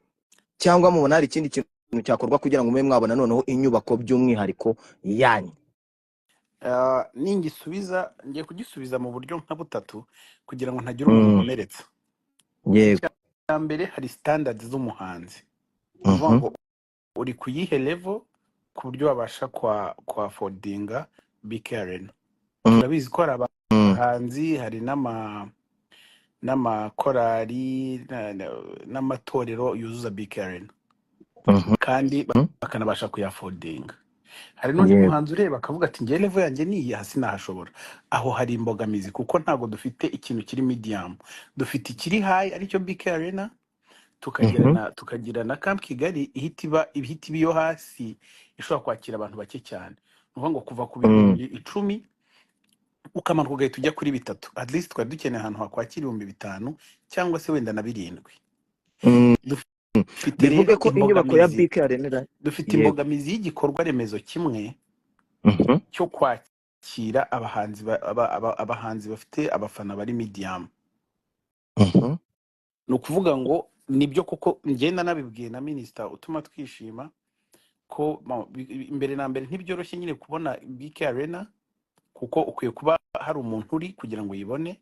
S1: cyangwa mubona hari ikindi kintu cyakorwa kugira ngo mube mwabona noneho inyubako by'umwihariko yanyu?
S2: Ningisubiza ngiye kugisubiza mu buryo nka butatu kugira ngo ntagira umuntu ukomeretsa.
S1: Yego.
S2: Mbere hari standards z'umuhanzi. Ngo uri kuyihe level ku buryo babasha kwa affordinga BK Arena. Turabizi ko ari abahanzi hari n'amakorari n'amatorero yuzuza BK Arena kandi bakanabasha kuyaffordinga. Hari n'undi muhanzi ureba akavuga ati ngiye level yanjye niyi hasi nahashobora. Aho hari imbogamizi kuko ntago dufite ikintu kiri medium, dufite ikiri high aricyo BK Arena tukagira na Camp Kigali ihita biyo hasi ishobora kwakira abantu bake cyane. Nuvuga ngo kuva ku bihumbi 10 ukamanuka ugahita ujya kuri 3, at least twari dukeneye ahantu hakwakira 5,000 cyangwa se wenda na 7.
S1: Bivuge ko inyubako ya BK Arena
S2: dufite imbogamizi y'igikorwa remezo kimwe cyo kwakira abahanzi bafite abafana bari medium. No kuvuga ngo nibyo koko ngenda nabibwiye na minister utuma twishima ko imbere na mbere ntibyoroshye nyine kubona BK Arena kuko ukwiye kuba hari umuntu uri kugira ngo yibone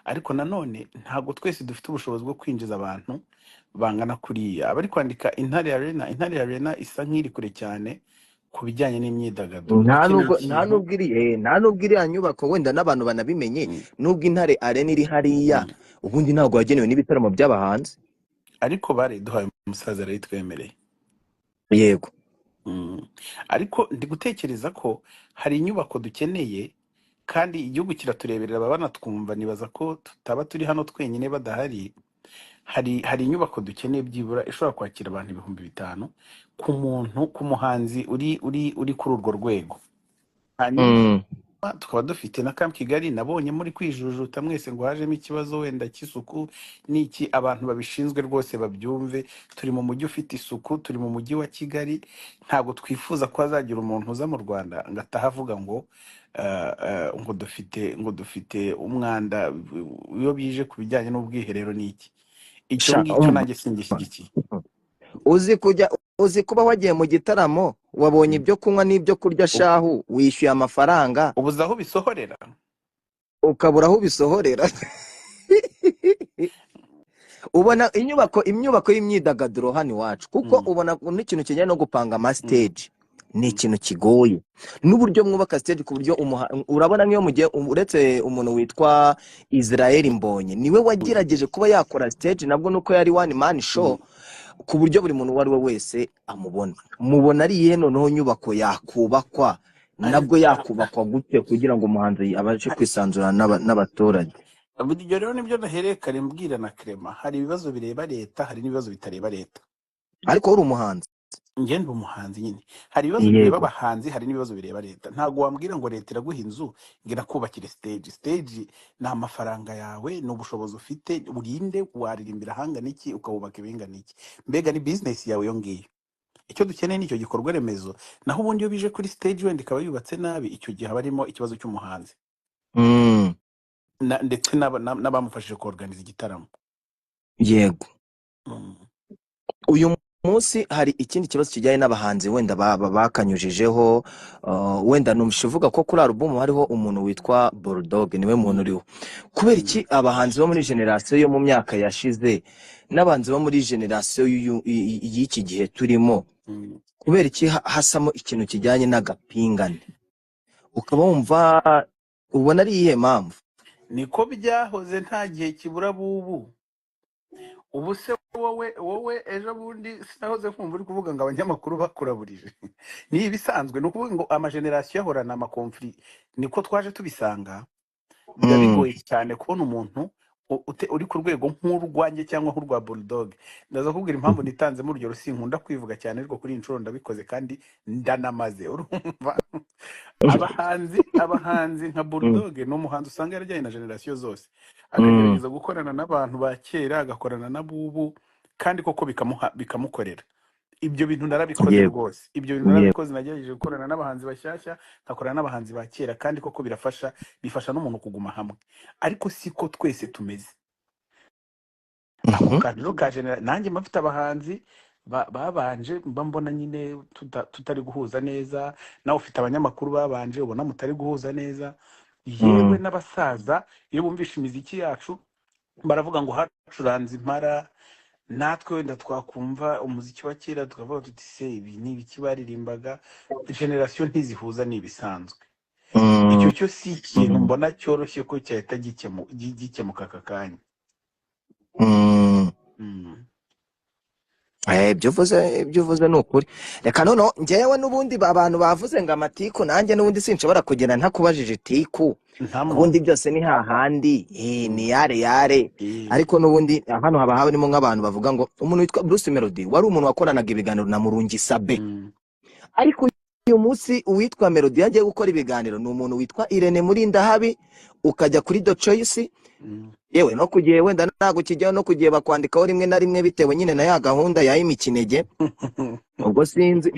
S2: ariko nanone ntago twese dufite ubushobozi bwo kwinjiza abantu bangana kuriya. Abari kwandika Intare Arena isa nk'iri kure cyane ku bijyanye n'imyidagaduro.
S1: Nta nubwo iriya nyubako wenda n'abantu banabimenye nubwo Intare Arena iri hariya ubundi ntabwo wagenewe n'ibitaramo by'abahanzi
S2: ariko bare duhaye umusaza rero twemereye.
S1: Yego.
S2: Ariko ndi gutekereza ko hari inyubako dukeneye kandi igihugu kiratureberera babana twumva nibaza ko tutaba turi hano twenyine badahari. Hari inyubako dukeneye byibura ishobora kwakira abantu 5,000 ku muhanzi uri kuri urwo rwego. Hanyuma tukaba dufite na Camp Kigali nabonye muri kwijujuta mwese ngo hajemo ikibazo wenda cy'isuku niki abantu babishinzwe rwose babyumve. Turi mu mujyi ufite isuku, turi mu mujyi wa Kigali, ntago twifuza ko hazagira umuntu uza mu Rwanda ngo atahavuga ngo dufite umwanda iyo bije ku bijyanye n'ubwiherero niki. Icyo ngicyo nanjye singishyigikiye.
S1: Uzi kuba wagiye mu gitaramo wabonye ibyo kunywa n'ibyo kurya shahu wishyuye amafaranga
S2: ubuza aho bisohorera
S1: ukabura aho bisohorera. Ubona inyubako y'imyidagaduro hano iwacu kuko ubona n'ikintu kijyanye no gupanga ama stage ni ikintu kigoye n'uburyo mwubaka stage ku buryo urabona nk'iyo mugiye uretse umuntu witwa Israel Mbonye niwe wagerageje kuba yakora stage nabwo nuko yari one man show ku buryo buri muntu wari we wese mubona ari iyihe noneho nyubako yakubakwa nabwo yakubakwa gute kugira ngo umuhanzi abashe kwisanzura n'abaturage?
S2: Ibyo rero nibyo nahereye kare mbwira na Clement, hari ibibazo bireba leta hari n'ibibazo bitareba leta.
S1: Ariko uri umuhanzi
S2: njye ndi umuhanzi nyine, hari ibibazo bireba abahanzi, hari n'ibibazo bireba leta. Ntabwo wambwira ngo leta iraguha inzu ngo irakubakire stage ni amafaranga yawe, ni ubushobozi ufite, urinde waririmbira hangana iki ukawubaka ibingana iki, mbega ni business yawe yongeye. Icyo dukeneye nicyo gikorwa remezo, naho ubundi iyo bije kuri stage wenda ikaba yubatse nabi, icyo gihe haba harimo ikibazo cy'umuhanzi ndetse n'abamufashije kuorganiza igitaramo.
S1: Yego. Uyu munsi hari ikindi kibazo kijyanye n'abahanzi wenda bakanyujijeho, wenda numushivuga ko kuri album hariho umuntu witwa Bulldog, niwe muntu uriho. Kubera iki abahanzi bo muri generation yo mu myaka yashize n'abanzi bo muri generation y'iki gihe turimo, kubera iki hasamo ikintu kijyanye n'agapingane, ukaba wumva ubona ari iyihe mpamvu?
S2: Niko byahoze nta gihe kibura bubu. Ubu se wowe ejo bundi sinahoze kumva uri kuvuga ngo abanyamakuru bakuraburije. Ni ibisanzwe, no kuvuga ngo amageneration yahorana amakonfli, niko twaje tubisanga. Bigoye cyane kubona umuntu uri ku rwego nk'urwanjye cyangwa nk'urwa Bulldog. Ndaza kubwira impamvu nitanze muri uryo rusinkunda kwivuga cyane, ariko kuri inshuro ndabikoze kandi ndanamaze. Urumva abahanzi nka Bulldog no muhanzi usanga yarajyanye na generation zose, akagerageza gukorana n'abantu ba kera, agakorana na bubu, kandi koko bikamukorera. Ibyo bintu narabikoze rwose, ibyo bintu narabikoze, nagerageje gukorana n'abahanzi bashyashya, ngakorana n'abahanzi ba kera, kandi koko bifasha n'umuntu kuguma hamwe. Ariko siko twese tumeze. Ako kantu ka generation, nanjye mafite abahanzi babanje mbona nyine tutari guhuza neza, nawe ufite abanyamakuru babanje ubona mutari guhuza neza, yewe n'abasaza iyo bumvisha imiziki yacu baravuga ngo hacuranze impara, natwe wenda twakumva umuziki wa kera tukavuga tuti se ibi ni ibiki baririmbaga. Generation ntizihuza, ni ibisanzwe. Icyo cyo si ikintu mbona cyoroshye ko cyahita gikemuka aka kanya.
S1: Ibyo uvuze ni ukuri. Reka noneho njyewe n'ubundi abantu bavuze ngo amatiku, nanjye n'ubundi sinshobora kugenda ntakubajije itiku, ubundi byose ni hahandi, ni yare. Ariko n'ubundi hano haba harimo nk'abantu bavuga ngo umuntu witwa Bruce Melodie wari umuntu wakoranaga ibiganiro na Murungi Sabe, ariko uyu munsi uwitwa Melodie yagiye gukora ibiganiro ni umuntu witwa Irene MURINDAHABI, ukajya kuri The Choice, yewe no kugiye wenda ntago kijyaho, no kugiye bakwandikaho rimwe na rimwe bitewe nyine na ya gahunda ya imikinege. Ubwo sinzi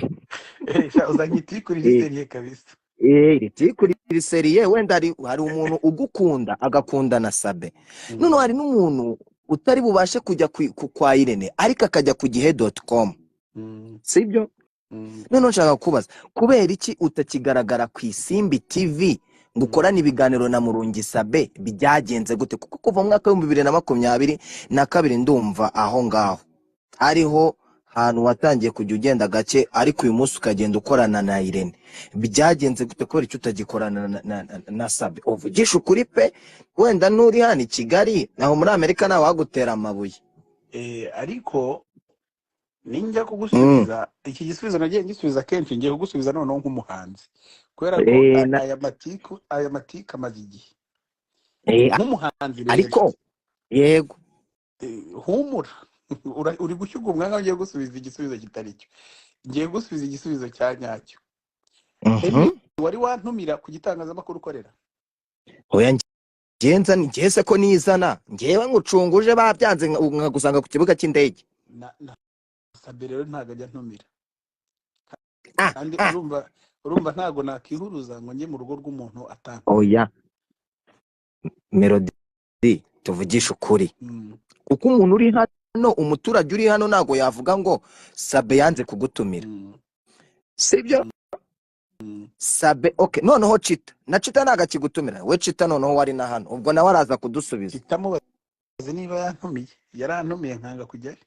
S2: uzanye itiku riseriye kabisa.
S1: Itiku riseriye, wenda hari umuntu ugukunda agakunda na Sabe, none hari n'umuntu utari bubashe kujya kwa Irene ariko akajya ku gihe.com, sibyo? None nshaka kubaza, kubera iki utakigaragara ku Isimbi TV ngo ukorane ibiganiro na Murungi Sabe? Byagenze gute? Kuko kuva mu mwaka wa 2022 ndumva aho ngaho ariho hantu watangiye kujya ugenda gake, ariko uyu munsi ukagenda ukorana na Irene. Byagenze gute kubera icyo utagikorana na Sabe? Uvugisha ukuri pe, wenda nuri hano i Kigali, naho muri Amerika nawe wagutera amabuye.
S2: Ariko ninjya kugusubiza iki gisubizo nagiye ngisubiza kenshi, ngiye kugusubiza noneho nk'umuhanzi, kubera ko aya matika amaze igihe nk'umuhanzi.
S1: Ariko yego,
S2: humura, uri gushyuga umwanya ugiye gusubiza igisubizo kitari cyo. Ngiye gusubiza igisubizo cya nyacyo. Wari wantumira ku gitangazamakuru ukorera?
S1: Oya, ngenza ngeze ko nizana, ngewe ngucunguje babyanze nkagusanga ku kibuga cy'indege.
S2: Sabe rero ntago ajya ntumira, kandi urumva ntago nakihuruza ngo njye mu rugo rw'umuntu atanga.
S1: Oya Melodie, tuvugisha ukuri, kuko umuntu uri hano, umuturage uri hano ntago yavuga ngo Sabe yanze kugutumira, sibyo? Sabe okay, noneho Chita naga kigutumira, we Chita noneho wari na hano, ubwo nawe araza kudusubiza.
S2: Itamubaze niba yantumiye, yarantumiye nkanga kujyayo.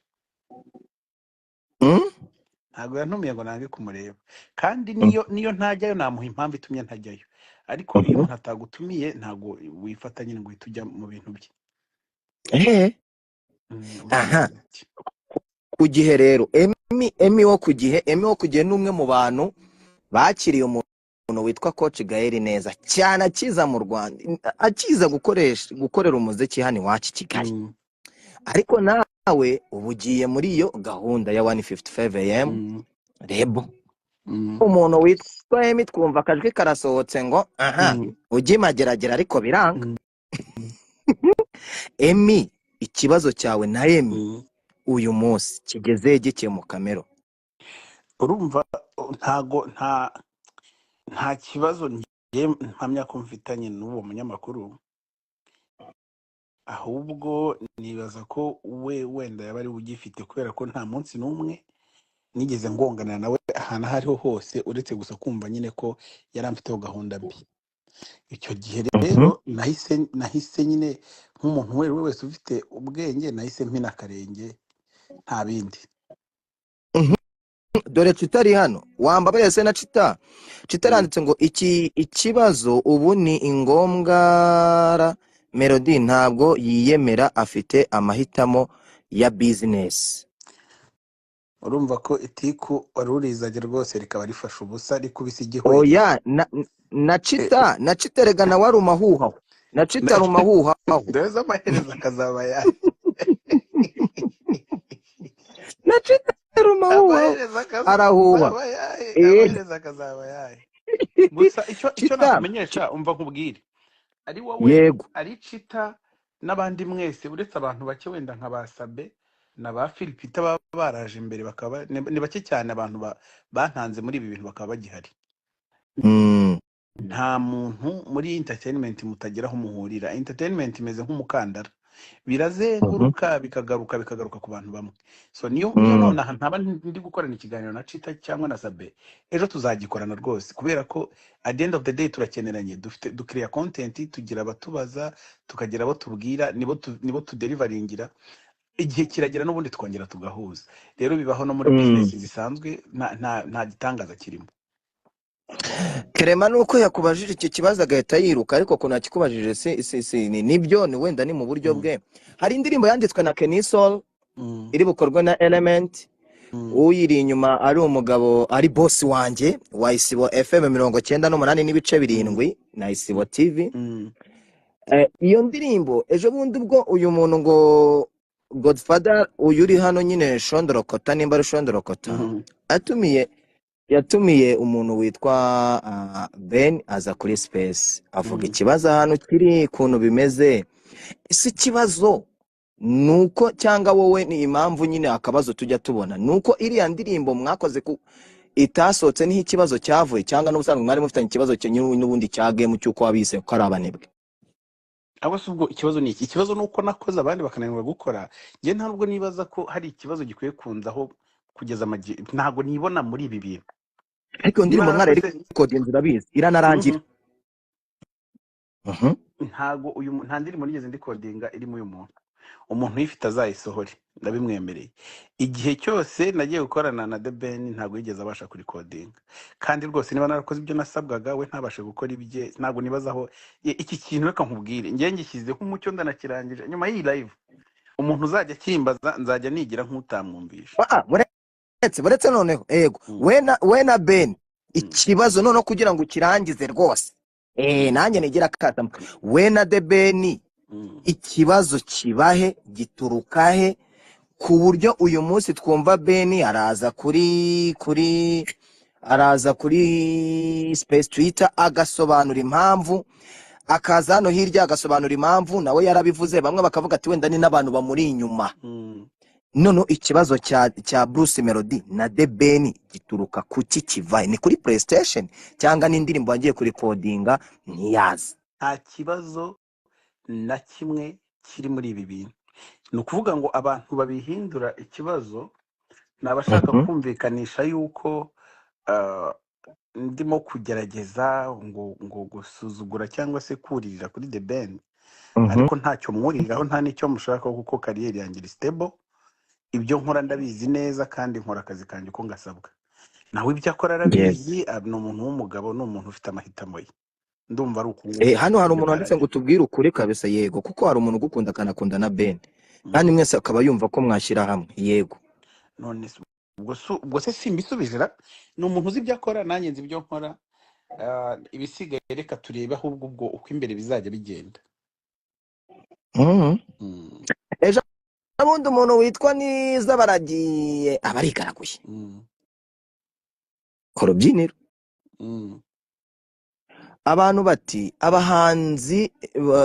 S2: Ntago yantumiye ngo nange kumureba, kandi niyo ntajyayo namuha impamvu itumye ntajyayo. Ariko iyo umuntu atagutumiye ntago wifata nyine ngo uhite ujya mu bintu bye.
S1: Aha, ku gihe rero Emi wo ku gihe n'umwe mu bantu bakiriye umuntu witwa Coach GAEL neza cyane, akiza mu Rwanda, akiza gukorera umuziki hano iwacu Kigali. Ariko nawe ubugiye muri iyo gahunda ya 155 AM, rebo
S2: Mm.
S1: umuntu witwa Emi twumva akajwi karasohotse ngo aha
S2: Mm.
S1: ujye mageragera ariko biranga.
S2: Mm.
S1: Emi, ikibazo cyawe na Emi
S2: Mm.
S1: uyu munsi kigeze gikemuka Melo?
S2: urumva nta kibazo ngiye mpamya ko mfitanye n'uwo munyamakuru, ahubwo nibaza ko we wenda yaba ari ugifite, kubera ko nta munsi n'umwe nigeze ngongana nawe ahantu aho ariho hose, uretse gusa kumva nyine ko yari amfiteho gahunda mbi. Icyo gihe rero nahise nyine nk'umuntu uwo ari we wese ufite ubwenge, nahise mpina akarenge nta bindi.
S1: Dore tutari hano wambabaye se na Cita yanditse ngo ikibazo ubu ni ingombwa Melodie ntabwo yiyemera, afite amahitamo ya business.
S2: Urumva ko itiku wari urizajya rwose rikaba rifasha ubusa rikubise igihweye.
S1: Oya na Cita rega na wari umahuha na Cita rumahuha
S2: ndeza amaherezo akazaba yayo
S1: na Cita rumahuha arahuha
S2: amaherezo akazaba yayo. Gusa icyo nakumenyesha umva nkubwire, ari wowe
S1: yego
S2: ari Cita n'abandi mwese, uretse abantu bake wenda nka basabe na ba Philipita baba baraje imbere, bakaba ni bake cyane abantu bantanze muri ibi bintu bakaba bagihari. Nta muntu muri entertainment mutageraho muhurira. Entertainment imeze nk'umukandara, birazenguruka bikagaruka ku bantu bamwe. So niyo none ntaba ndi gukorana ikiganiro na Cita cyangwa na Sabe, ejo tuzagikorana rwose, kubera ko at the end of the day turakeneranye, dukiriya content, tugira abatubaza, tukagira abo tubwira, nibo tudelivaringira, igihe kiragera n'ubundi twongera tugahuza. Rero bibaho no muri business zisanzwe, nta gitangaza kirimo.
S1: Kerema nuko yakubajije iki kibazo agahita yiruka, ariko ko nakikubajije nibyo, ni wenda ni mu buryo bwe. Hari indirimbo yanditswe na Kenisol iri bukorwa na Element, uyiri inyuma ari umugabo, ari boss wanjye wa Isibo FM 98.7 na Isibo TV. Iyo ndirimbo ejo bundi ubwo uyu muntu ngo Godfather uyu uri hano nyine Shondorokota, nimba ari Shondorokota, yatumiye umuntu witwa Ben aza kuri space avuga ikibazo hano kiri kuntu bimeze. Ese ikibazo nuko cyangwa wowe ni impamvu nyine akabazo tujya tubona nuko iriya ndirimbo mwakoze ku itasohotse niho ikibazo cyavuye, cyangwa n'ubusanzwe mwari mufitanye ikibazo cyenye n'ubundi cya game cyuko wabise ko ari abanebwe?
S2: Abo subwo ikibazo ni iki? Ikibazo nuko nakoze abandi bakananirwa gukora. Nge ntabwo nibaza ko hari ikibazo gikwiye kunzaho kugeza ntago nibona muri ibi bintu.
S1: Ariko ndirimbo mwari recording urabizi iranarangira.
S2: Ntago nta ndirimbo nigeze ndicordinga irimo uyu umuntu yifite azayisohore, ndabimwemereye. Igihe cyose nagiye gukorana na The Ben ntago yigeze abasha kurikodinga, kandi rwose niba narakoze ibyo nasabwaga we ntabashe gukora ibye. Ntago nibazaho iki kintu, reka nkubwire, ngiye ngishyizeho umucyo ndanakirangije. Nyuma y'iyi live umuntu uzajya kimbaza nzajya nigira nk'utamwumvisha.
S1: Buretse noneho yego we na Ben ikibazo noneho kugira ngo ukirangize rwose, nanjye nigira kata we na The Ben ikibazo kibahe giturukahe ku buryo uyu munsi twumva Ben araza kuri space Twitter agasobanura impamvu, akaza hano hirya agasobanura impamvu, nawe yarabivuze, bamwe bakavuga ati wenda ni n'abantu bamuri inyuma. None ikibazo cya Bruce Melodie na The Ben gituruka kuki kivaye? Ni kuri PlayStation cyangwa n'indirimbo bagiye kuri recordinga ntiyazi?
S2: Nta kibazo na kimwe kiri muri ibi bintu. Ni ukuvuga ngo abantu babihindura ikibazo nabashaka kumvikanisha yuko ndimo kugerageza ngo gusuzugura cyangwa se kuririra kuri The Ben, ariko ntacyo mwuriraho, nta nicyo mushaka, kuko kariyeri yanjye iri stable. Ibyo nkora ndabizi neza kandi nkora akazi kanjye uko ngasabwa. Nawe ibyo akora arabizi, ni umuntu w'umugabo, ni umuntu ufite amahitamo ye. Ndumva ari ukungu.
S1: Hano hari umuntu wanditse ngo tubwire ukuri kabisa. Yego, kuko hari umuntu ugukunda kanakunda na Ben, kandi mwese akaba yumva ko mwashyira hamwe. Yego,
S2: none ubwo se simbisubizira, ni umuntu uzi ibyo akora, nanjye nzi ibyo nkora. Ibisigaye reka turebe ahubwo ubwo uko imbere bizajya bigenda.
S1: Ejo abundi umuntu witwa Niza baragiye abarigaraguye. ku rubyiniro.
S2: Mm.
S1: Abantu bati abahanzi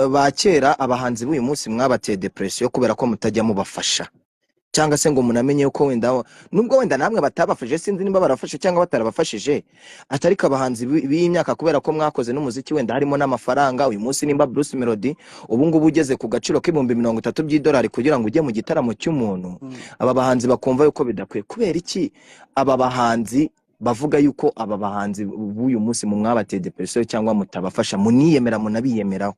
S1: ba kera, abahanzi b'uyu munsi mwabateye depression kubera ko mutajya mubafasha, cyangwa se ngo munamenye uko wenda nubwo wenda namwe batabafashije, sinzi nimba barafashe cyangwa batarabafashije, atari ko abahanzi b'imyaka kubera ko mwakoze n'umuziki wenda harimo n'amafaranga. Uyu munsi nimba Bruce Melody ubu ngubu ugeze ku gaciro k'ibihumbi $30 kugira ngo ujye mu gitaramo cy'umuntu, aba bahanzi bakumva yuko bidakwiye. Kubera iki aba bahanzi bavuga yuko aba bahanzi b'uyu munsi mu mwabateye depression cyangwa mutabafasha, muniyemera munabiyemeraho?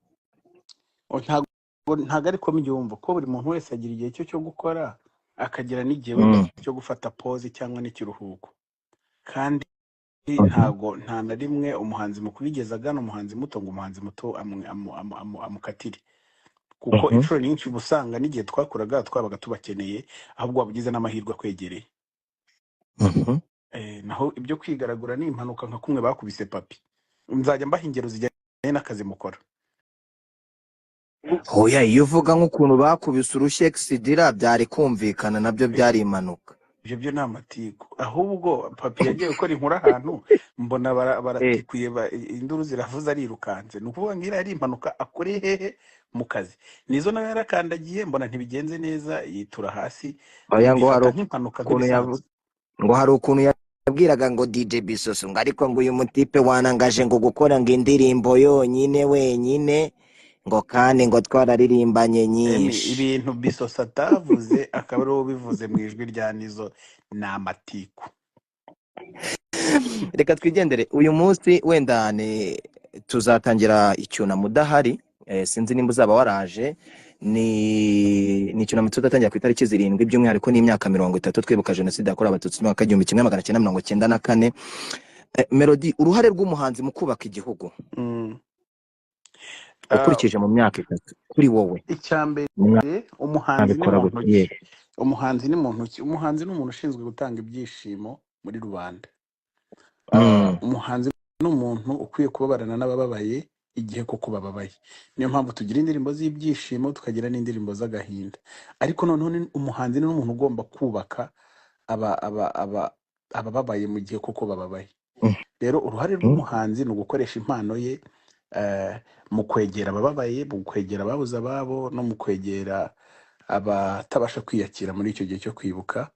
S2: ntago ariko mbyumva ko buri muntu wese agira igihe cyo gukora, akagira n'igihe wenda cyo gufata pause cyangwa n'ikiruhuko, kandi nta na rimwe umuhanzi mukuru yigeze agana umuhanzi muto ngo umuhanzi muto amukatire, kuko inshuro nyinshi usanga n'igihe twakuraga twabaga tubakeneye, ahubwo wabugize n'amahirwe akwegereye. Naho ibyo kwigaragura ni impanuka nka kumwe bakubise papi. Nzajya mbaha ingero zijyanye n'akazi mukora.
S1: Oya, iyo uvuga nk'ukuntu bakubise urushyi exidira byari kumvikana, nabyo byari impanuka.
S2: Ibyo byo ni amatiku, ahubwo papi yagiye gukora inkuru ahantu mbona baratikuye induru ziravuze arirukanze. Ni ukuvuga ngo iriya ari impanuka akoreye hehe mu kazi. Nizo nawe yarakandagiye mbona ntibigenze neza, yitura hasi.
S1: Oya, ngo hari
S2: nk'impanuka
S1: ngo hari ukuntu yabwiraga ngo DJ Bisoso ngo ariko ngo uyu mutipe wanangaje ngo gukora ngo indirimbo yonyine wenyine, ngo kandi ngo twararirimbanye nyinshi.
S2: Ibintu Bisoso atavuze akaba ari bivuze mu ijwi rya Nizo, ni amatiku.
S1: Reka twigendere. Uyu munsi wenda tuzatangira icyunamo udahari, sinzi nimba uzaba waraje. Ni icyunamo tuzatangira ku itariki 7 by'umwihariko n'imyaka 30 twibuka jenoside yakorewe abatutsi mu 1994. Melodie, uruhare rw'umuhanzi mu kubaka igihugu ukurikije mu myaka 3 kuri wowe?
S2: Icyambere, umuhanzi ni muntu ki? Umuhanzi ni umuntu ushinzwe gutanga ibyishimo muri rubanda. Umuhanzi ni umuntu ukwiye kubabarana n'abababaye igihe koko bababaye. Niyo mpamvu tugira indirimbo z'ibyishimo, tukagira n'indirimbo z'agahinda. Ariko noneho umuhanzi ni umuntu ugomba kubaka abababaye mu gihe koko bababaye. Rero uruhare rw'umuhanzi ni ugukoresha impano ye mu kwegera abababaye, mu kwegera ababuze ababo, no mu kwegera abatabasha kwiyakira muri icyo gihe cyo kwibuka.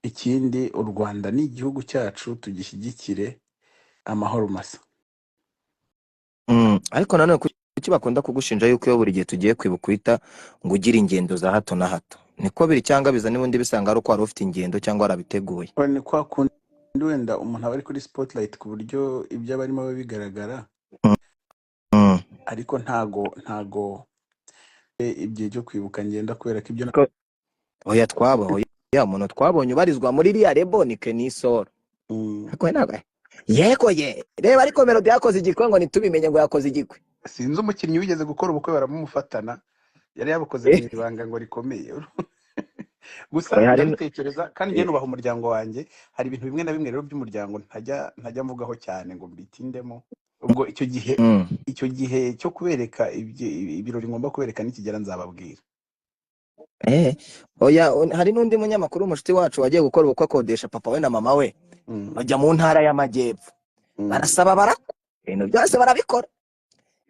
S2: Ikindi, u Rwanda ni igihugu cyacu, tugishyigikire, amahoro masa.
S1: Ariko nanone kuki bakunda kugushinja yuko iyo buri gihe tugiye kwibuka uhita ngo ugira ingendo za hato na hato? Niko biri cyangwa biza n'ubundi bisanga ari uko wari ufite ingendo cyangwa warabiteguye?
S2: Ni kwa kundi wenda umuntu aba ari kuri spotlight ku buryo ibyo barimo bigaragara, ariko ntago igihe cyo kwibuka ngenda kubera ko ibyo
S1: oya twabonye umuntu twabonye ubarizwa muri iriya rebo ni Kenisoro. Yego reba, ariko Melodie yakoze igikwe ngo ntitubimenye ngo yakoze igikwe.
S2: Sinzi umukinnyi wigeze gukora ubukwe baramumufatana, yari yabukoze mu ibanga ngo rikomeye. Gusa ndabitekereza kandi njye nubaha umuryango wanjye. Hari ibintu bimwe na bimwe rero by'umuryango ntajya mvugaho cyane ngo mbitindemo. Ubwo icyo gihe cyo kubereka ibirori ngomba kubereka nikigera nzababwira.
S1: Oya, hari n'undi munyamakuru umushuti wacu wagiye gukora ubukwe akodesha papa we na mama we bajya mu ntara y'amajyepfo, barasaba barakora, ibintu byose barabikora,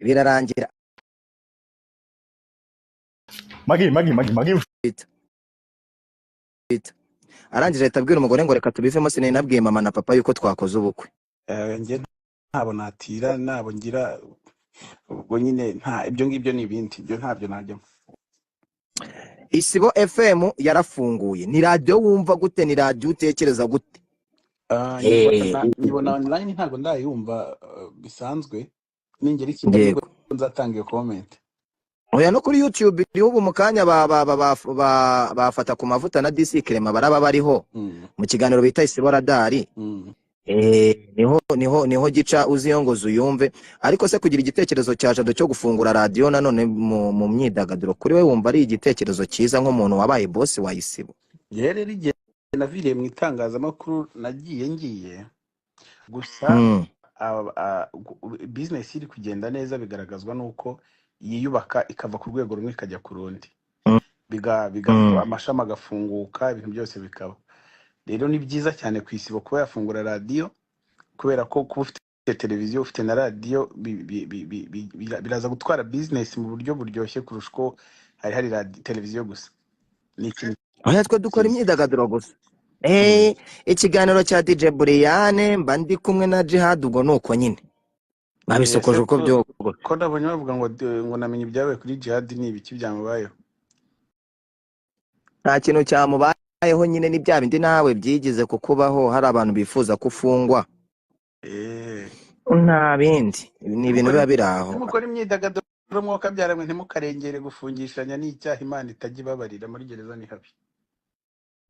S1: birarangira
S8: magi
S1: arangije ahita abwira umugore ngo reka tubivemo. Sinabwiye mama na papa yuko twakoze ubukwe.
S2: Njye ntabo natira, nabo ngira, ubwo nyine nta ibyo ngibyo n'ibindi ibyo ntabyo najyamo.
S1: Isibo FM yarafunguye. Ni radio wumva gute? Ni radio utekereza gute?
S2: Nibona online ntago ndayumva bisanzwe. Ningera ikindi nzatanga iyo comment.
S1: Oya, no kuri YouTube iriho ubu mukanya bafata ku mavuta na DC Crema baraba bariho mu kiganiro bita Isibo Radari. Niho gica uziyongoza uyumve. Ariko se kugira igitekerezo cya Jado cyo gufungura radio nanone mu myidagaduro, kuri we wumva ari igitekerezo cyiza nk'umuntu wabaye boss wa Isibo?
S2: Rero igihe naviriye mu itangazamakuru nagiye gusa business iri kugenda neza, bigaragazwa nuko yiyubaka ikava ku rwego rumwe ikajya ku rundi, amashami agafunguka, ibintu byose bikaba. Rero ni byiza cyane ku Isibo kuba yafungura radio kubera ko kuba ufite televiziyo ufite na radiyo biraza gutwara business mu buryo buryoshye kurusha uko hari televiziyo gusa. Ni ikintu
S1: oya twe dukora
S2: cyiza.
S1: imyidagaduro gusa. Ikiganiro cya DJ Brian mba ndi kumwe na Jihad, ubwo nuko nyine babisokoje uko byo
S2: ko ndabonye bavuga ngo namenye ibyabaye kuri Jihad, ni ibiki byamubayeho?
S1: nta kintu cyamubayeho, nyine ni bya bindi nawe byigize kukubaho, hari abantu bifuza kufungwa, nta bindi, ni ibintu biba biri aho.
S2: Mukora imyidagaduro mwuka byaramwe, ntimukarengere gufungishanya n'icyaha Imana itajya ibabarira, muri gereza ni habi.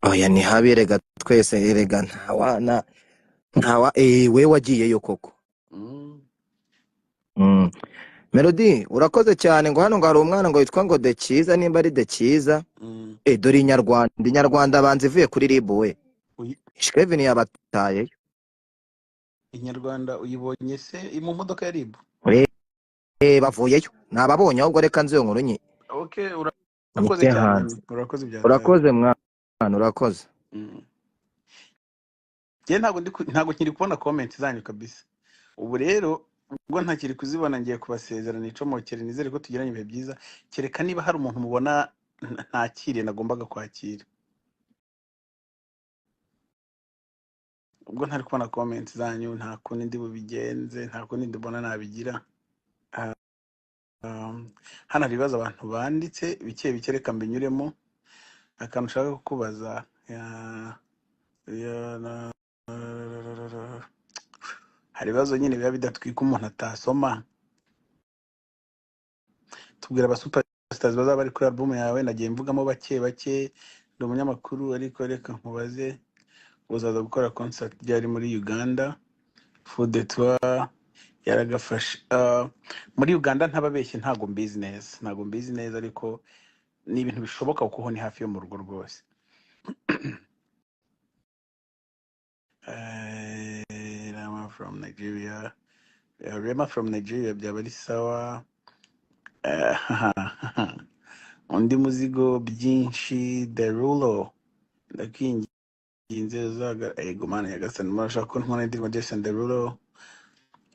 S1: Oya ni habi, rega twese, rega ntawa we wagiyeyo koko. Melodie urakoze cyane, ngo hano ngo hari umwana ngo witwa ngo de cyiza, nimba ari de cyiza. Dore inyarwanda banze ivuye kuri RIB we. Kevin yabataye.
S2: Inyarwanda uyibonye se mu modoka ya RIB?
S1: Bavuyeyo nababonye, ahubwo reka nziyo nkuru nye.
S2: Okay, urakoze cyane.
S1: Urakoze mwana, urakoze.
S2: Ntabwo nkiri kubona comment zanyu kabisa. Ubu rero ubwo ntakiri kuzibona, ngiye kubasezerana icomokere, nizere ko tugiranye ibihe byiza, kereka niba hari umuntu mubona ntakiriye nagombaga kwakira. Ubwo ntari kubona comment zanyu, nta kundi ndi bubigenze, nta kundi ndibona nabigira. Hano hari ibibazo abantu banditse bike bike, reka mbinyuremo. Akantu ushaka kukubaza hari ibibazo nyine biba bidatwika umuntu atasoma. Tubwira abasuperstars bazaba bari kuri album yawe. Nagiye mvugamo bake bake, ndi umunyamakuru, ariko reka nkubaze, uzaza gukora concert ryari muri Uganda? Food de tour yaragafashe muri Uganda, ntababeshye ntago mbizi neza, ariko ni ibintu bishoboka kuko ni hafi yo mu rugo rwose. Rama from Nigeria, Rema from Nigeria, byaba ari sawa. Undi muzigo byinshi, the rulo ndakwinginze uzaga ego mana yagasana, murashaka ko ntwana ndi Jason the rulo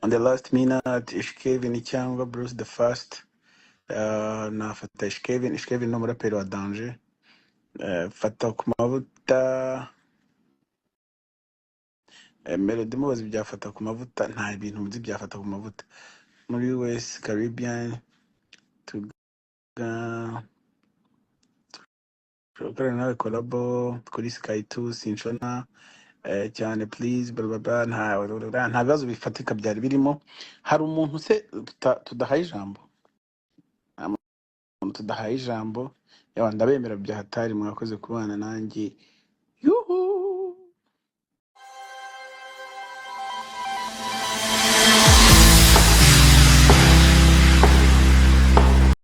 S2: on the last minute. Kevin cyangwa Bruce the first, nafata Kevin no muraperi wa danger. Fata ku mavuta. Melodie mubazi byafata ku mavuta, nta bintu muzi byafata ku mavuta. Muri US Caribbean tugakorana nawe collabo kuri Sky 2 sinshona cyane please bla nta bibazo bifatika byari birimo. Hari umuntu se tudahaye ijambo? Yawa ndabemera bya hatari, mwakoze kubana nanjye. Yuhu.